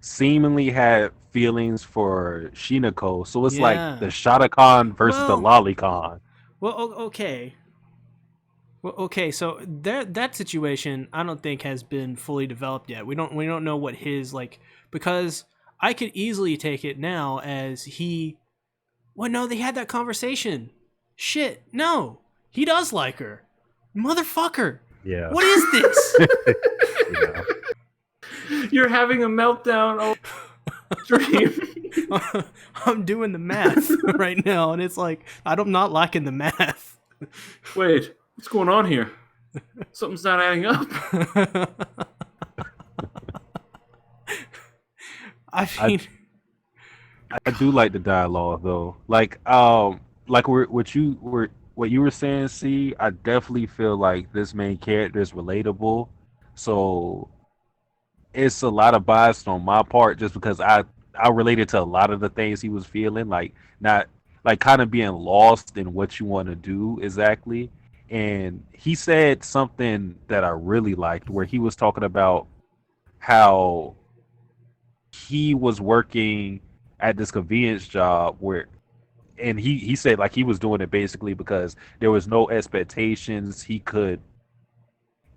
seemingly had feelings for Shinako, so it's like the Shotacon versus the Lolicon. Well, okay. Well, okay, so that situation I don't think has been fully developed yet. We don't know what his like, because I could easily take it now as no, they had that conversation. Shit, no. He does like her. Motherfucker. Yeah. What is this? Yeah. You're having a meltdown. Stream. I'm doing the math right now, and it's like I'm not liking the math. Wait, what's going on here? Something's not adding up. I mean, I do like the dialogue though. Like what you were saying, see, I definitely feel like this main character is relatable. So it's a lot of bias on my part just because I related to a lot of the things he was feeling, like not like kind of being lost in what you want to do exactly. And he said something that I really liked where he was talking about how he was working at this convenience job where and he said like he was doing it basically because there was no expectations.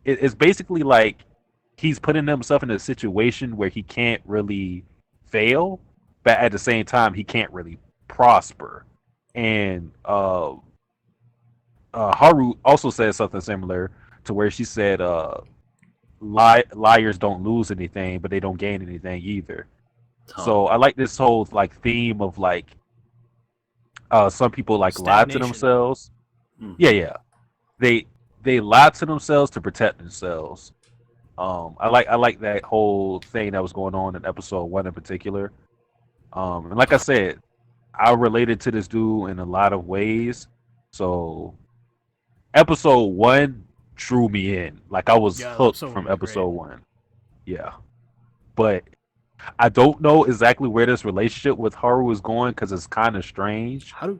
It's basically like he's putting himself in a situation where he can't really fail, but at the same time he can't really prosper. And Haru also said something similar to where she said, liars don't lose anything, but they don't gain anything either. Huh. So I like this whole like theme of like some people like lie to Stagnation. themselves. Mhm. Yeah. They lie to themselves to protect themselves. I like that whole thing that was going on in episode 1 in particular. And like I said, I related to this dude in a lot of ways. So episode 1 drew me in. Like I was Yeah, hooked episode from 1 was great. episode 1. Yeah. But I don't know exactly where this relationship with Haru is going because it's kind of strange. How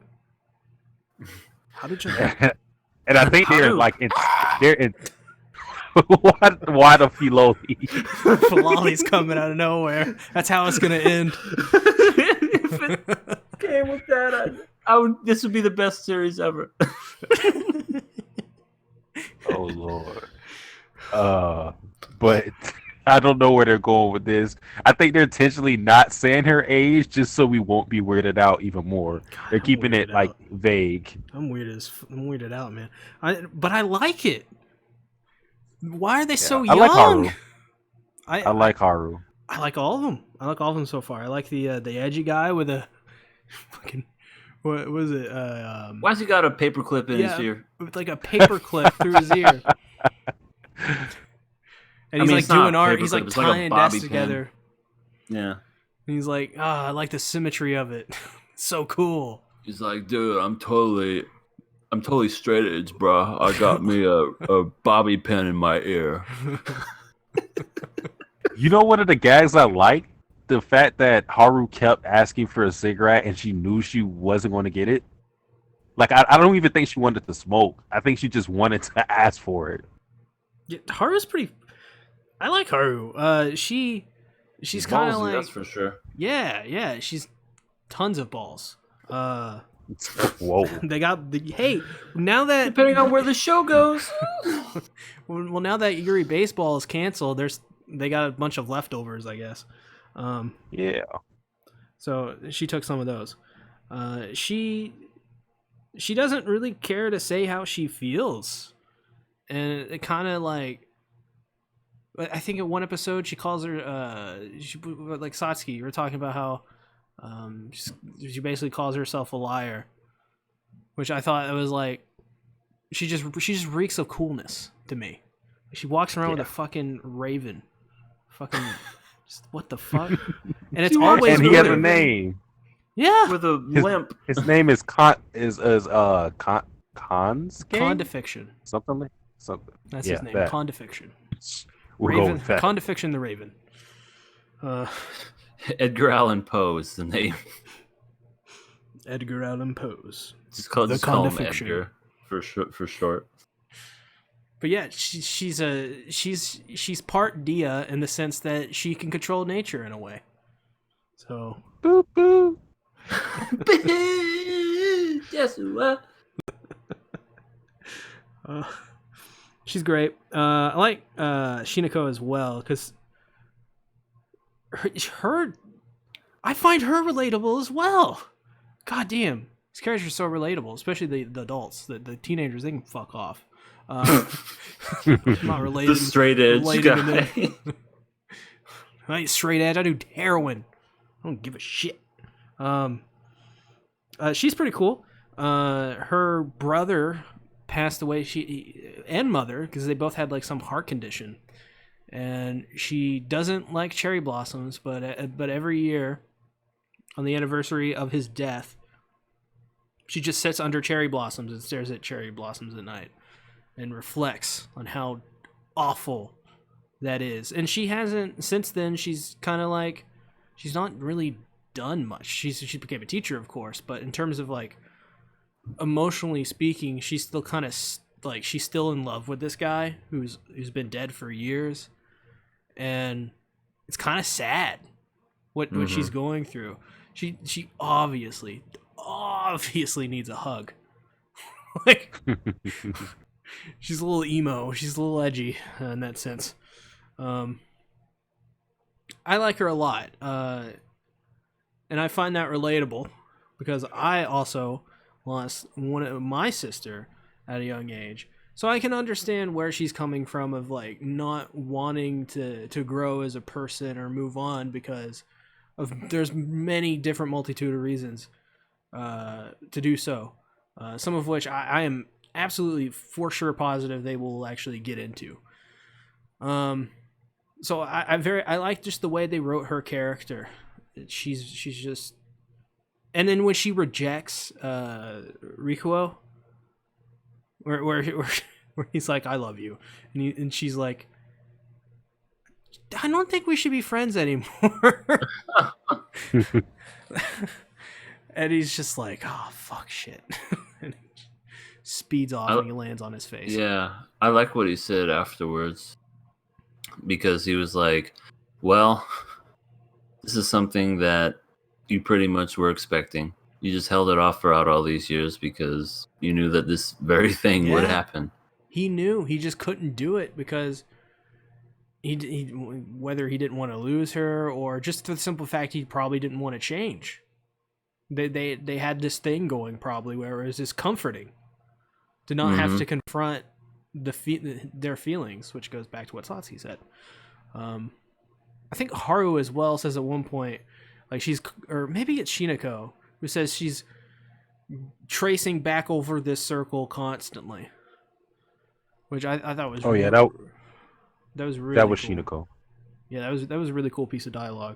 did you? And I think they're Haru. like they're in. Why the Filoli? Filoli's coming out of nowhere. That's how it's gonna end. If it came with that, I would. This would be the best series ever. Oh Lord. But I don't know where they're going with this. I think they're intentionally not saying her age just so we won't be weirded out even more. They're I'm keeping it weirded like out. vague. I'm weirded out, man. But I like it. Why are they so I young? like Haru. I I like Haru. I like all of them. I like all of them so far. I like the edgy guy with a fucking what was it? Why's he got a paperclip in his ear? With like a paper clip through his ear. And he's mean, like it's not doing art. He's paperclip, like it's like a tying bobby desks pin. together. Yeah. And he's like, I like the symmetry of it. It's so cool. He's like, dude, I'm totally straight edge, bro. I got me a bobby pin in my ear. You know, one of the gags I like, the fact that Haru kept asking for a cigarette and she knew she wasn't going to get it. Like I don't even think she wanted to smoke. I think she just wanted to ask for it. Yeah, Haru's pretty. I like Haru. She's kind of Ballsy, like that's for sure. yeah. She's tons of balls. Whoa. They got the hey now that Depending on where the show goes. well now that Yuri baseball is canceled, they got a bunch of leftovers, I guess. Yeah. So she took some of those. She doesn't really care to say how she feels, and it kind of like. I think in one episode she calls her like Satsuki. You were talking about how she basically calls herself a liar, which I thought it was like she just reeks of coolness to me. She walks around with a fucking raven, fucking just, what the fuck? And it's always And he has a Raven. name. Yeah, With a limp. His name is Conskian? Condifiction. Something. That's Yeah, his name. that. Condifiction. We'll go Raven. with that. Condifiction the Raven. Edgar Allan Poe is the name. Edgar Allan Poe's. Just call him Condifiction. Edgar for short. But yeah, she's part Dia in the sense that she can control nature in a way. So Boop, boop. Yes, what? she's great. I like Shinako as well because her I find her relatable as well. God damn, these characters are so relatable, especially the adults, the teenagers. They can fuck off. I'm not related. The straight edge related to guy. them. I ain't straight edge. I do heroin. I don't give a shit. She's pretty cool. Her brother passed away. And mother, because they both had like some heart condition, and she doesn't like cherry blossoms. But every year, on the anniversary of his death, she just sits under cherry blossoms and stares at cherry blossoms at night, and reflects on how awful that is. And she hasn't since then. She's kind of like she's not really done much. She became a teacher, of course, but in terms of like emotionally speaking, she's still kind of like she's still in love with this guy who's been dead for years, and it's kind of sad what she's going through. She obviously obviously needs a hug. Like, she's a little emo. She's a little edgy in that sense. I like her a lot. And I find that relatable because I also lost my sister at a young age. So I can understand where she's coming from of like not wanting to grow as a person or move on because there's many different multitude of reasons to do so. Some of which I am absolutely for sure positive they will actually get into. So I like just the way they wrote her character. She's just, and then when she rejects Rikuo, where he's like, "I love you," and she's like, "I don't think we should be friends anymore." And he's just like, "Oh fuck, shit," and he speeds off and he lands on his face. Yeah, I like what he said afterwards because he was like, "Well, this is something that you pretty much were expecting. You just held it off throughout all these years because you knew that this very thing would happen." He knew. He just couldn't do it because he whether he didn't want to lose her or just for the simple fact he probably didn't want to change. They had this thing going probably where it was just comforting to not have to confront their feelings, which goes back to what Satsuki said. I think Haru as well says at one point, like or maybe it's Shinako, who says she's tracing back over this circle constantly, which I thought was that was really that was cool. Shinako. Yeah, that was a really cool piece of dialogue.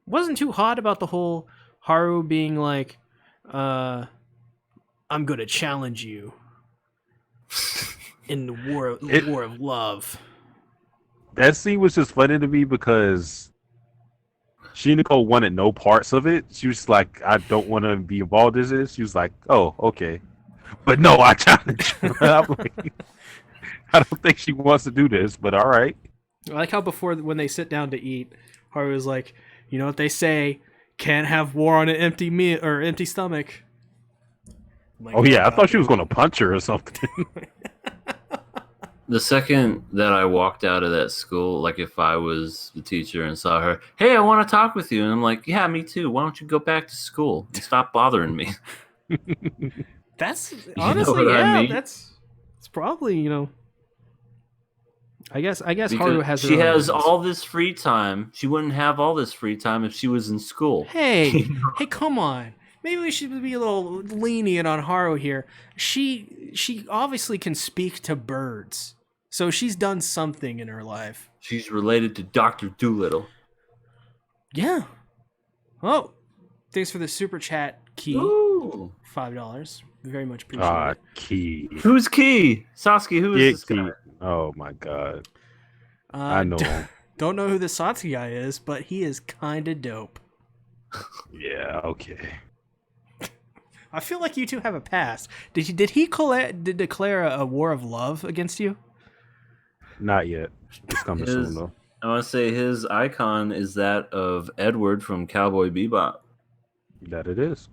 Wasn't too hot about the whole Haru being like, "I'm gonna challenge you in the war of love." That scene was just funny to me because Shinako wanted no parts of it. She was like, "I don't want to be involved in this." She was like, "Oh, okay," but no, I challenge you. I'm like, I don't think she wants to do this, but all right. I like how before when they sit down to eat, Haru was like, "You know what they say? Can't have war on an empty meal or empty stomach." Like, oh yeah, I thought she was going to punch her or something. The second that I walked out of that school, like if I was the teacher and saw her, "Hey, I want to talk with you," and I'm like, "Yeah, me too. Why don't you go back to school and stop bothering me?" That's honestly, I mean? it's probably, I guess Because Haru has her she own has reasons. all this free time. She wouldn't have all this free time if she was in school. Hey, come on. Maybe we should be a little lenient on Haru here. She obviously can speak to birds. So she's done something in her life. She's related to Dr. Doolittle. Yeah. Oh, thanks for the super chat, Key. Ooh. $5. Very much appreciate it. Key. Who's Key? Sasuke, who is this Key. guy? Oh my god. I know him. Don't know who the Satsuki guy is, but he is kind of dope. Yeah, okay. I feel like you two have a past. Did he declare a war of love against you? Not yet. It's coming soon though. I want to say his icon is that of Edward from Cowboy Bebop. That it is.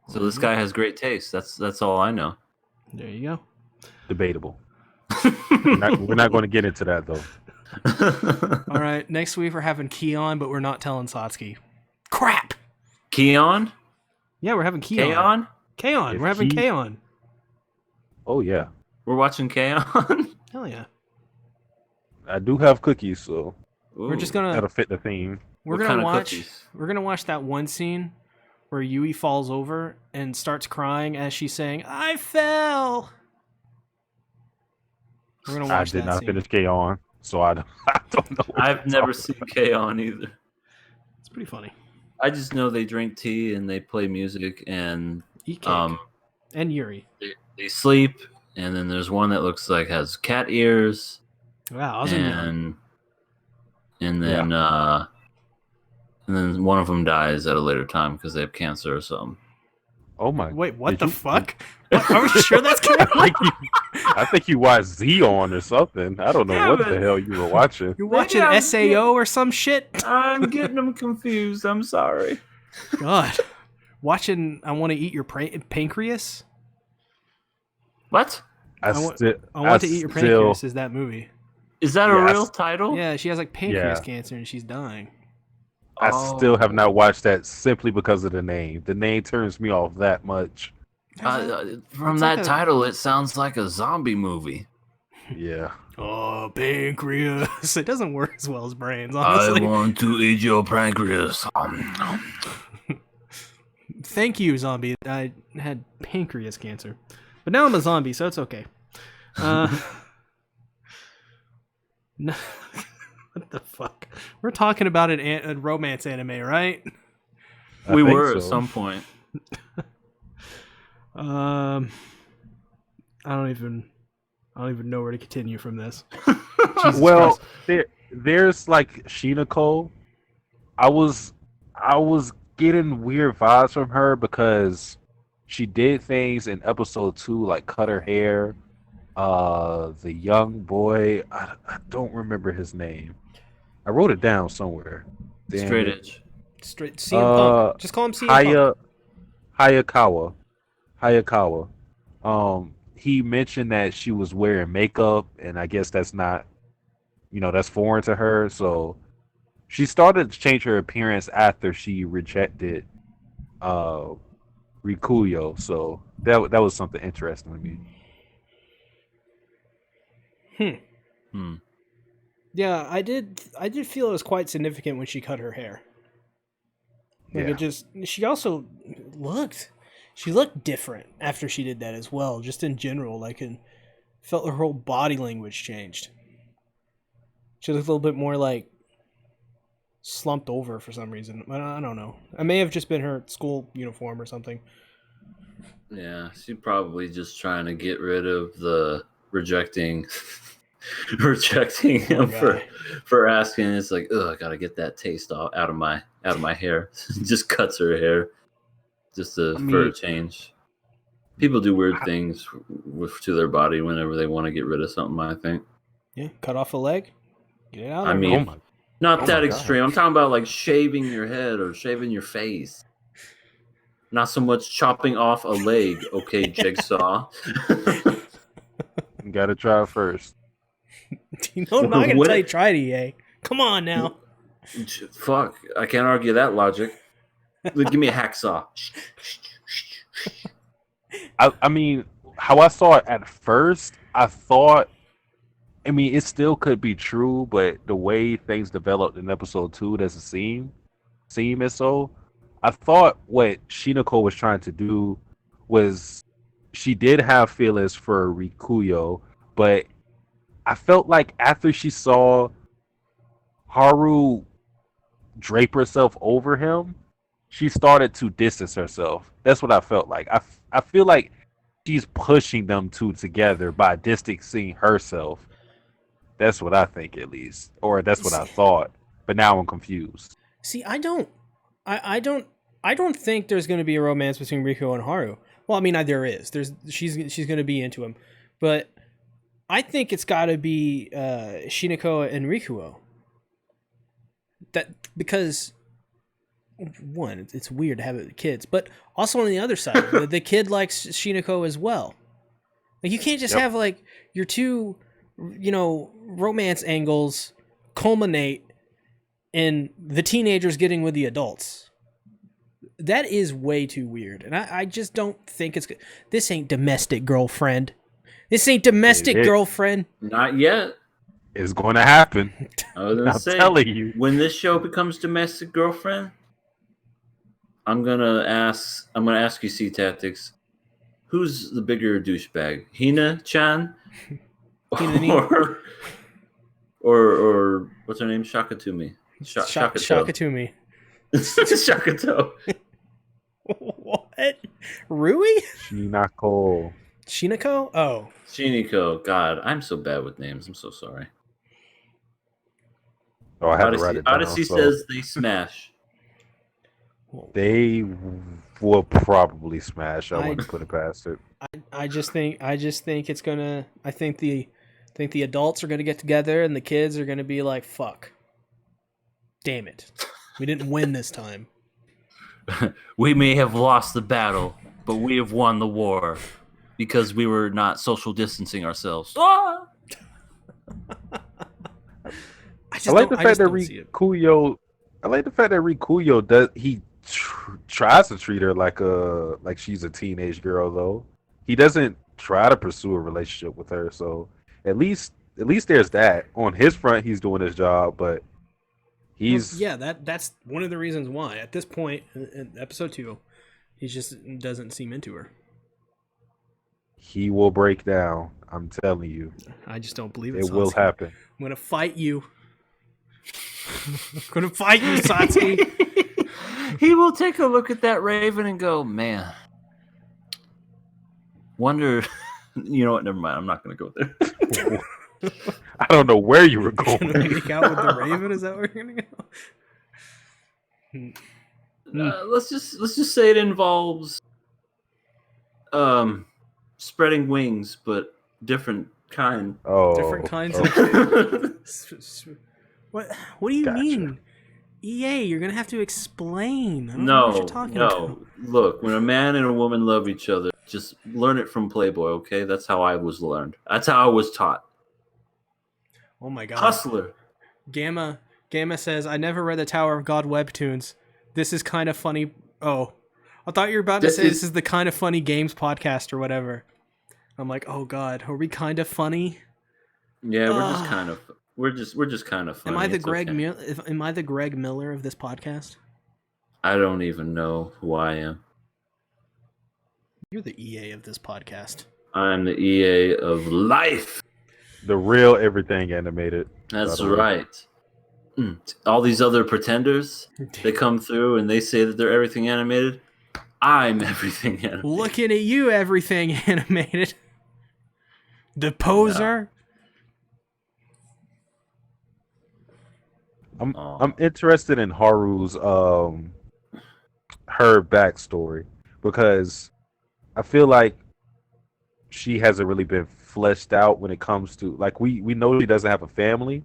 So this guy has great taste. That's all I know. There you go. Debatable. We're not going to get into that though. All right, next week we're having Keon, but we're not telling Satsuki. Crap. Keon? Yeah, we're having Keon. Keon? We're having Keon. Oh yeah. We're watching Keon? Hell yeah. I do have cookies, so We're just gonna that'll fit the theme. We're What gonna kind of watch. cookies? We're gonna watch that one scene where Yui falls over and starts crying as she's saying, "I fell." We're gonna watch I did that not scene. finish K on, so I don't know. what I've you're never talking seen Keon either. It's pretty funny. I just know they drink tea and they play music and Eat cake. And Yuri. they sleep. And then there's one that looks like has cat ears. Wow, I was in And then one of them dies at a later time because they have cancer or something. Oh my! Wait, what did the you- fuck? What, are we sure that's gonna I think you watched Zeon or something. I don't know Yeah, what but- the hell you were watching. You're watching I'm- SAO or some shit? I'm getting them confused. I'm sorry. God. Watching I Want to Eat Your Pancreas? What? I want to Eat Your Pancreas is that movie. Is that a real title? Yeah, she has like pancreas cancer and she's dying. I still have not watched that simply because of the name. The name turns me off that much. From that title, it sounds like a zombie movie. Yeah. Oh, pancreas. It doesn't work as well as brains, honestly. I want to eat your pancreas. Thank you, zombie. I had pancreas cancer. But now I'm a zombie, so it's okay. No, what the fuck? We're talking about a romance anime, right? We were at some point. I don't even know where to continue from this. Well, there's like Shinako. I was getting weird vibes from her because she did things in episode 2, like cut her hair. The young boy, I don't remember his name. I wrote it down somewhere. Damn Straight it. edge. Straight CM Punk. Just call him CM Punk. Hayakawa. He mentioned that she was wearing makeup, and I guess that's not, that's foreign to her. So she started to change her appearance after she rejected Rikuyo. So that was something interesting to me. Yeah, I did feel it was quite significant when she cut her hair. Like she also looked different after she did that as well, just in general, like, and felt her whole body language changed. She looked a little bit more like slumped over for some reason. I don't know. It may have just been her school uniform or something. Yeah, she's probably just trying to get rid of the rejecting him for asking. It's like, oh, I gotta get that taste out of my hair. Just cuts her hair just for a change. People do weird things to their body whenever they want to get rid of something, I think. Yeah, cut off a leg. Get it out. Not that extreme. I'm talking about like shaving your head or shaving your face. Not so much chopping off a leg, okay, Jigsaw. You gotta try it first. I'm not gonna tell you try it, EA. Come on now. Fuck, I can't argue that logic. Give me a hacksaw. I mean, how I saw it at first, I thought, it still could be true, but the way things developed in episode 2 doesn't seem as so. I thought what Shinako was trying to do was she did have feelings for Rikuyo, but I felt like after she saw Haru drape herself over him, she started to distance herself. That's what I felt like. I feel like she's pushing them two together by distancing herself. That's what I think, at least, or that's what I thought. But now I'm confused. See, I don't think there's going to be a romance between Riku and Haru. Well, I mean, there is. She's going to be into him, but I think it's got to be Shinako and Rikuo. That because one, it's weird to have kids, but also on the other side, the kid likes Shinako as well. Like, you can't just have like your two, romance angles culminate in the teenagers getting with the adults. That is way too weird, and I just don't think it's good. This ain't domestic girlfriend. This ain't domestic girlfriend. Not yet. It's going to happen. I'm telling you. When this show becomes domestic girlfriend, I'm gonna ask you, SeaTactics, who's the bigger douchebag, Hina-chan, or what's her name, Shakatumi? Shakatumi. Shakato. What? Rui? Shinako. Shinako? Oh. Shiniko. God, I'm so bad with names. I'm so sorry. Oh, I had to write it down. Odyssey says they smash. They will probably smash. I wouldn't put it past it. I just think it's gonna. I think the adults are gonna get together and the kids are gonna be like, "Fuck, damn it, we didn't win this time." We may have lost the battle, but we have won the war because we were not social distancing ourselves. Ah! I like the fact that Rikuyo. I like the fact that Rikuyo does. He tries to treat her like she's a teenage girl, though. He doesn't try to pursue a relationship with her. So at least there's that. On his front, he's doing his job, but he's that's one of the reasons why at this point in episode 2, he just doesn't seem into her. He will break down. I'm telling you. I just don't believe it. It will happen. I'm gonna fight you. I'm gonna fight you, Satsuki. He will take a look at that raven and go, man. Wonder. You know what? Never mind. I'm not gonna go there. I don't know where you were going. Gonna make out with the raven? Is that where you're gonna go? Let's just say it involves spreading wings, but different kind. Oh, different kinds of. What do you mean? EA, you're gonna have to explain. I don't know what you're talking about. Look, when a man and a woman love each other, just learn it from Playboy, okay? That's how I was learned. That's how I was taught. Oh my god. Hustler. Gamma says, I never read the Tower of God webtoons. This is kind of funny. Oh, I thought you were about to say this is the Kind of Funny Games podcast or whatever. I'm like, oh god, are we kind of funny? Yeah, we're just kind of funny. Am I the Am I the Greg Miller of this podcast? I don't even know who I am. You're the EA of this podcast. I'm the EA of life. The real everything animated. That's right. All these other pretenders, they come through and they say that they're everything animated. I'm everything animated. Looking at you, everything animated. The poser. No. I'm interested in Haru's her backstory because I feel like she hasn't really been fleshed out when it comes to like we know she doesn't have a family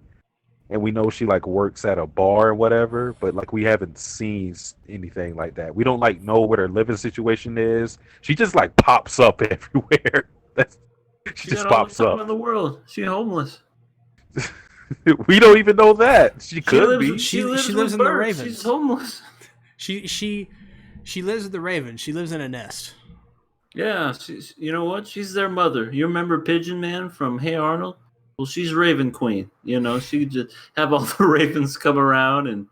and we know she like works at a bar and whatever, but like we haven't seen anything like that. We don't like know what her living situation is. She just like pops up everywhere. She just pops up in the world. She's homeless. We don't even know that. She could be. She lives in the Ravens. She's homeless. She lives with the Ravens. She lives in a nest. Yeah, you know what? She's their mother. You remember Pigeon Man from Hey Arnold? Well, she's Raven Queen. You know, she could just have all the ravens come around and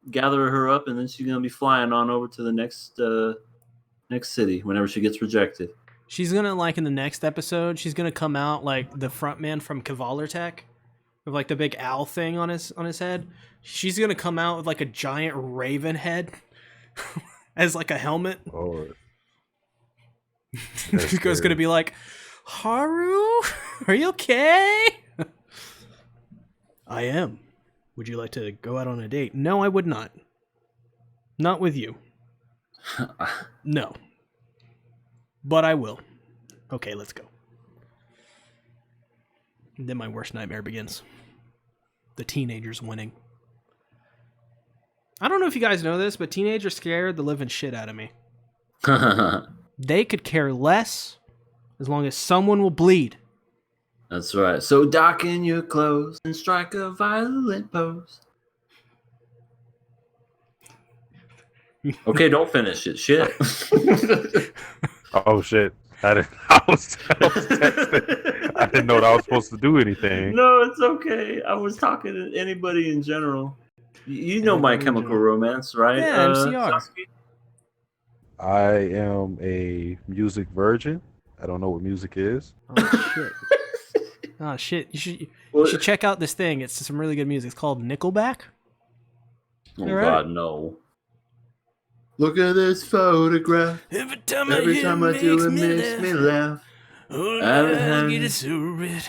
gather her up, and then she's gonna be flying on over to the next city whenever she gets rejected. She's gonna like in the next episode. She's gonna come out like the front man from Kavalertech, with like the big owl thing on his head. She's gonna come out with like a giant raven head as like a helmet. Oh. She's gonna be like, Haru, are you okay? I am. Would you like to go out on a date? No, I would not. Not with you. No. But I will. Okay, let's go. And then my worst nightmare begins. The teenagers winning. I don't know if you guys know this, but teenagers scared the living shit out of me. They could care less as long as someone will bleed. That's right. So dock in your clothes and strike a violent pose. Okay, don't finish it. Shit. Oh shit! I didn't know that I was supposed to do anything. No, it's okay. I was talking to anybody in general. You know My Chemical Romance, right? Yeah, MCR. Sasuke? I am a music virgin. I don't know what music is. Oh shit! Oh shit! You should check out this thing. It's some really good music. It's called Nickelback. Oh God, no! Look at this photograph. Every time I do, it makes me laugh. Oh, I get it so red.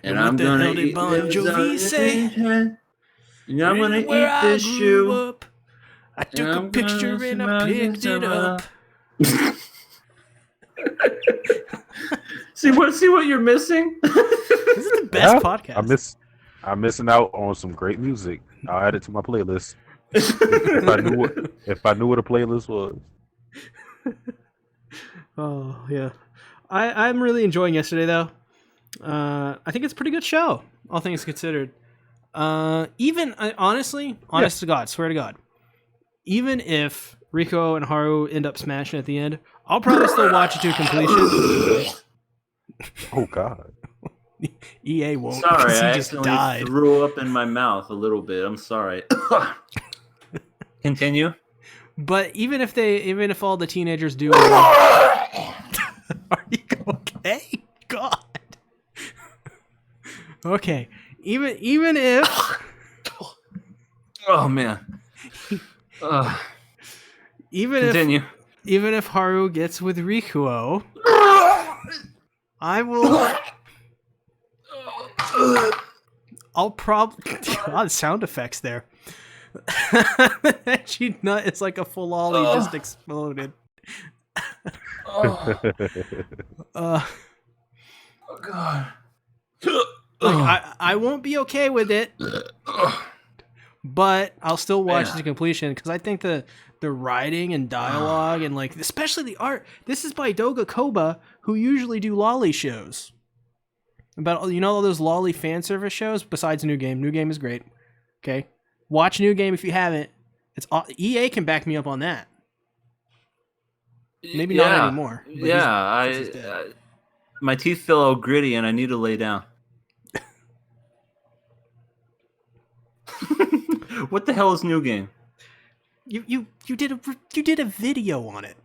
And I'm gonna eat Bon Jovi say. And I'm gonna eat this shoe. I took a picture and I picked it up. See what you're missing? This is the best podcast. I'm missing out on some great music. I'll add it to my playlist. If I knew what a playlist was. Oh yeah, I'm really enjoying yesterday though. I think it's a pretty good show, all things considered. Even honestly, honest to God, swear to God, even if Rico and Haru end up smashing at the end, I'll probably still watch it to completion. Oh God. EA won't. Sorry, because he I just accidentally died. threw up in my mouth a little bit. I'm sorry. Continue. But even if all the teenagers do, are you okay? God. Okay. Even if. Oh man. Continue. Even if Haru gets with Rikuo, I will. I'll probably. A lot of sound effects there. She nut is like a full ollie just exploded. Oh Uh, God. like I won't be okay with it, but I'll still watch it to completion because I think the writing and dialogue and like especially the art. This is by Doga Koba, who usually do lolly shows. About all those lolly fan service shows. Besides New Game, New Game is great. Okay, watch New Game if you haven't. It's EA can back me up on that. Maybe not anymore. Yeah, my teeth feel all gritty and I need to lay down. What the hell is New Game? You did a video on it.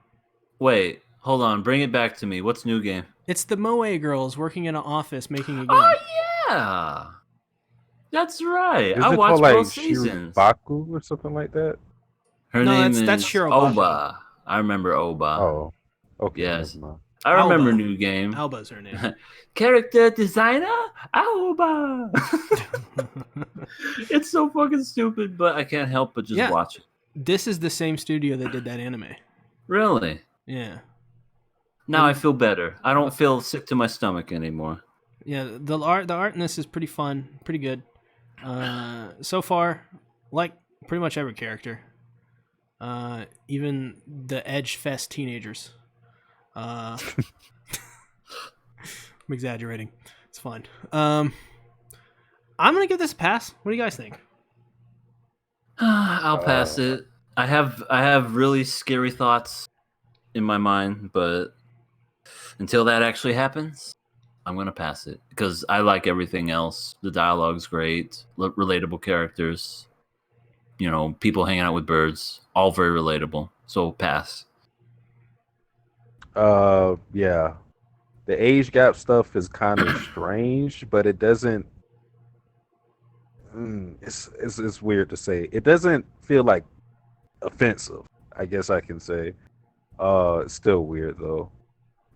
Wait, hold on. Bring it back to me. What's New Game? It's the Moe girls working in an office making a game. Oh yeah, that's right. Is I it watched called like both seasons. Shiribaku or something like that? Her No, name that's is Shirobako. Oba. I remember Oba. Oh, okay. Yes. never mind. I remember Alba. New Game. Alba's her name. Character designer Oba. It's so fucking stupid, but I can't help but just watch it. This is the same studio that did that anime. Really? Yeah. Now I feel better. I don't feel sick to my stomach anymore. Yeah, the art in this is pretty fun, pretty good. So far, like pretty much every character. Even the Edge Fest teenagers. I'm exaggerating. It's fun. I'm gonna give this a pass. What do you guys think? I'll pass it. I have really scary thoughts in my mind, but until that actually happens, I'm gonna pass it because I like everything else. The dialogue's great, relatable characters. People hanging out with birds, all very relatable. So pass. Yeah. The age gap stuff is kind of strange, but it doesn't. It's weird to say. It doesn't feel like offensive. I guess I can say. It's still weird though.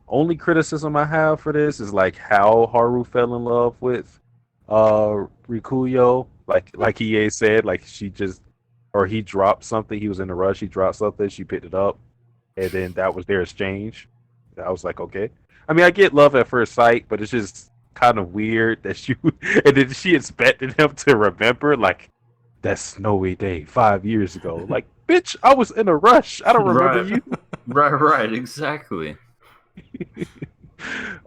Only criticism I have for this is like how Haru fell in love with Rikuyo. Like EA said, like he dropped something. He was in a rush. He dropped something. She picked it up, and then that was their exchange. I was like, okay. I mean, I get love at first sight, but it's just kind of weird that and then she expected him to remember like that snowy day 5 years ago. Like, bitch, I was in a rush. I don't remember you. Right, exactly.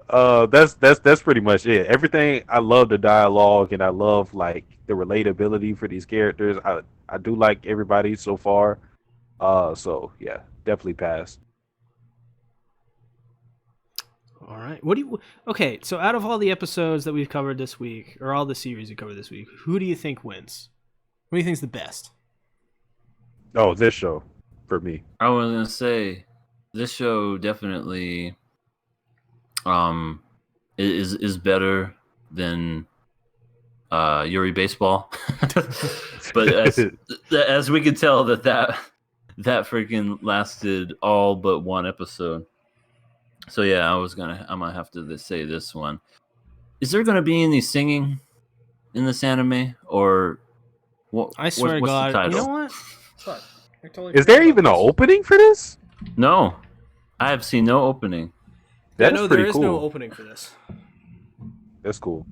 That's pretty much it. Everything. I love the dialogue and I love like the relatability for these characters. I do like everybody so far. So yeah, definitely pass. All right. Okay, so out of all the episodes that we've covered this week, or all the series we covered this week, who do you think wins? What do you think's the best? Oh, this show for me. I was gonna say this show definitely is better than Yuri Baseball. But as we can tell that freaking lasted all but one episode. So yeah, I'm gonna have to say this one. Is there gonna be any singing in this anime, or what? I swear to what's God, the title? you know what? Fuck. Is there even an opening for this? No, I have seen no opening. That no, is pretty there is cool. no opening for this. That's cool.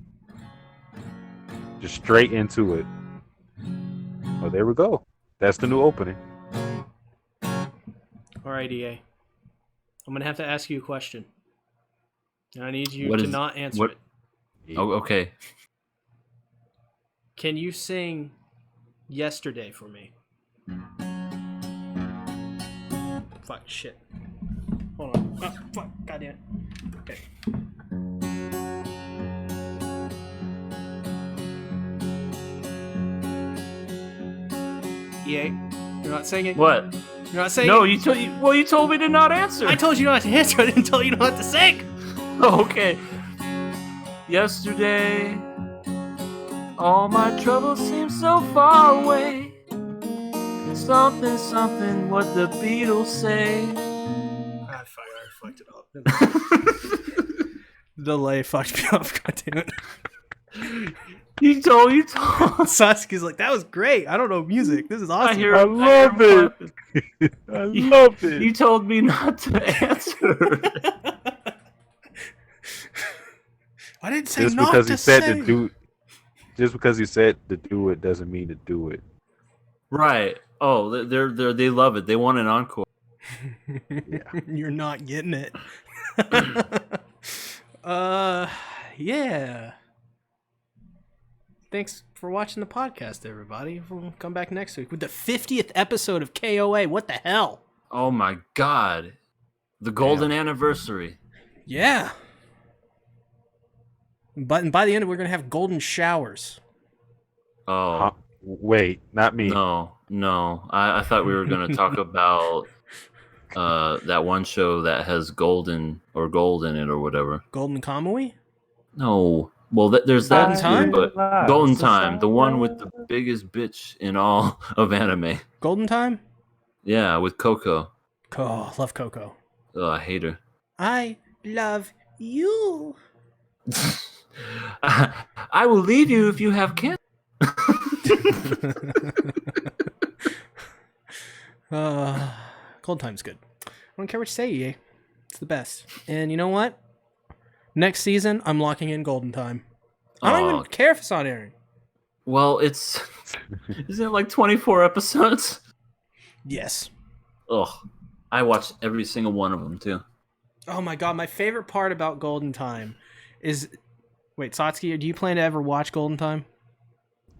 Just straight into it. Oh, there we go. That's the new opening. All right, EA. I'm gonna have to ask you a question, and I need you What to is- not answer what- it. Oh, okay. Can you sing "Yesterday" for me? Fuck shit. Hold on. Oh, fuck. Goddamn it. Okay. EA, you're not singing. What? You're not singing. No, you told me to not answer. I told you not to answer. I didn't tell you not to sing. Oh, okay. Yesterday, all my troubles seem so far away. Something, something, what the Beatles say. Ah, fuck, I fucked it up. Delay fucked me up, goddammit. You told. Sasuke's like, that was great. I don't know music. This is awesome. I love it. I love it. You told me not to answer. I didn't say Just not because to he said sing. to do, just because he said to do it doesn't mean to do it. Right. Oh, they love it. They want an encore. You're not getting it. Yeah. Thanks for watching the podcast, everybody. We'll come back next week with the 50th episode of KOA. What the hell? Oh my God. The golden anniversary. Yeah. But by the end, we're going to have golden showers. Oh. Huh? Wait, not me. No. I thought we were going to talk about that one show that has golden or gold in it or whatever. Golden Kamui? No. Well, there's Golden that Time? too, but Golden Time, the one with the biggest bitch in all of anime. Golden Time? Yeah, with Coco. Oh, love Coco. Oh, I hate her. I love you. I will leave you if you have cancer. Golden Time's good. I don't care what you say, EA. It's the best. And you know what? Next season, I'm locking in Golden Time. I don't even care if it's not airing. Well, isn't it like 24 episodes? Yes. Ugh. I watched every single one of them too. Oh my god, my favorite part about Golden Time is... Wait, Satsuki, do you plan to ever watch Golden Time?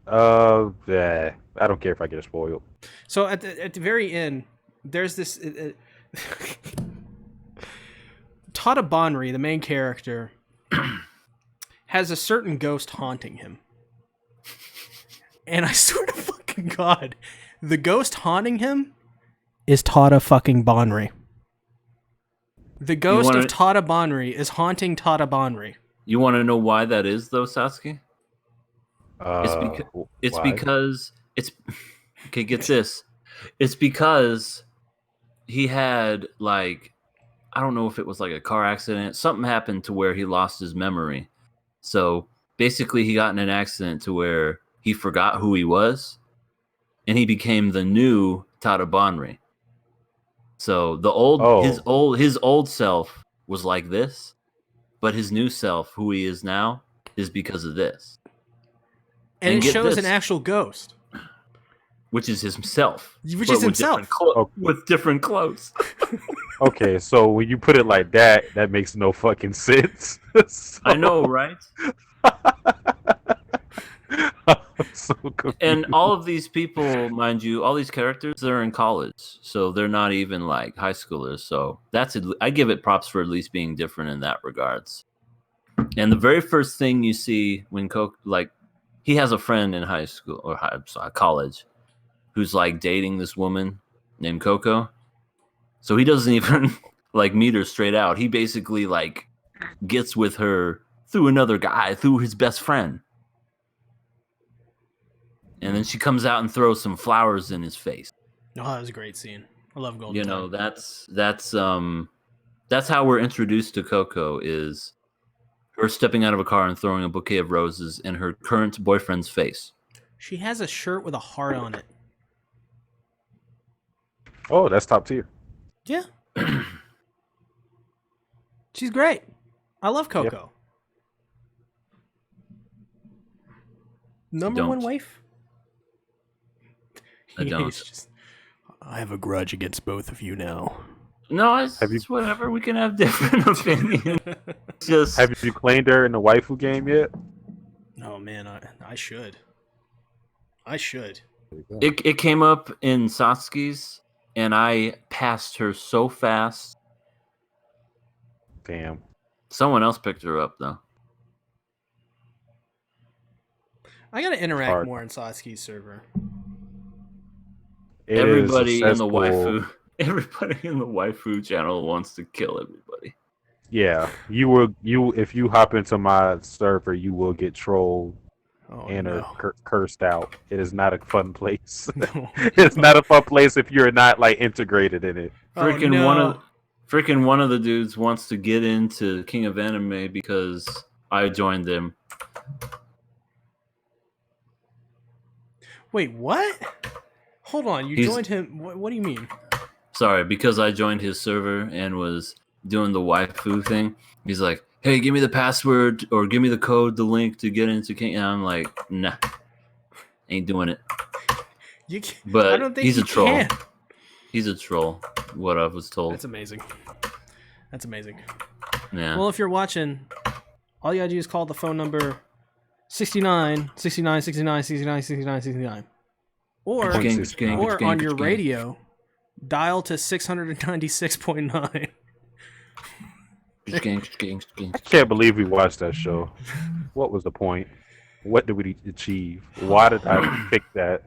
Yeah. I don't care if I get spoiled. So at the very end, there's this... Tada Banri, the main character, has a certain ghost haunting him. And I swear to fucking God, the ghost haunting him is Tada fucking Banri. The ghost of Tada Banri is haunting Tada Banri. You want to know why that is, though, Sasuke? It's why? because it's okay. Get this. It's because he had like, I don't know if it was like a car accident. Something happened to where he lost his memory. So basically, he got in an accident to where he forgot who he was, and he became the new Tada Banri. So his old self was like this, but his new self, who he is now, is because of this. And it shows an actual ghost. Which is himself. Which is himself. With different clothes. Okay, so when you put it like that, that makes no fucking sense. I know, right? So confused. And all of these people, mind you, all these characters, they're in college. So they're not even like high schoolers. So I give it props for at least being different in that regards. And the very first thing you see when he has a friend in high school or college who's like dating this woman named Coco. So he doesn't even like meet her straight out. He basically like gets with her through another guy, through his best friend. And then she comes out and throws some flowers in his face. Oh, that was a great scene. I love Golden Time. That's how we're introduced to Coco, is her stepping out of a car and throwing a bouquet of roses in her current boyfriend's face. She has a shirt with a heart on it. Oh, that's top tier. Yeah. She's great. I love Coco. Yep. Number one wife? I don't. He's just, I have a grudge against both of you now. No, it's, Have you- it's whatever. We can have different opinions. Just Have you claimed her in the waifu game yet? Oh man, I should. I should. it came up in Satsuki's, and I passed her so fast. Damn. Someone else picked her up though. I gotta interact Hard. more in Satsuki's server. It is a Everybody in the cesspool. waifu, everybody in the waifu channel wants to kill everybody. Yeah, if you hop into my server, you will get trolled Oh and no. are cursed out. It is not a fun place. No. It's not a fun place if you're not like integrated in it. Freaking no. one of the dudes wants to get into King of Anime because I joined them. Wait, what? Hold on, you He's- joined him. What do you mean? Sorry, because I joined his server and was doing the waifu thing. He's like, "Hey, give me the password or give me the code, the link to get into King." And I'm like, "Nah, ain't doing it." You can, But I don't think he's you a troll. can. He's a troll. What I was told. That's amazing. That's amazing. Yeah. Well, if you're watching, all you gotta do is call the phone number 69 69 69 69 69 69. Or on your radio, dial to 696.9. I can't believe we watched that show. What was the point? What did we achieve? Why did I pick that?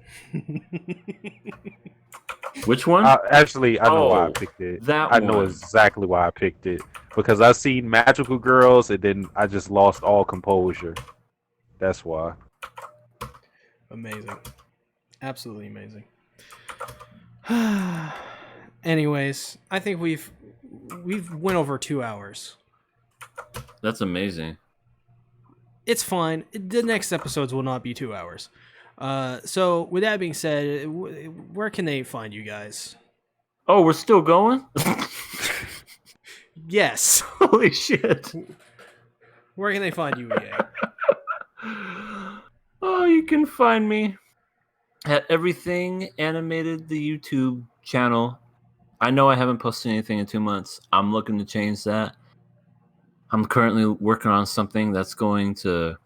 Which one? Actually, I know why I Oh, picked it. that I know one. exactly why I picked it. Because I seen Magical Girls and then I just lost all composure. That's why. Amazing. Absolutely amazing. Anyways, I think we've went over 2 hours. That's amazing. It's fine. The next episodes will not be 2 hours. So with that being said, where can they find you guys? Oh, we're still going? Yes. Holy shit. Where can they find you, EA? Oh, you can find me at Everything Animated, the YouTube channel. I know I haven't posted anything in 2 months. I'm looking to change that. I'm currently working on something that's going to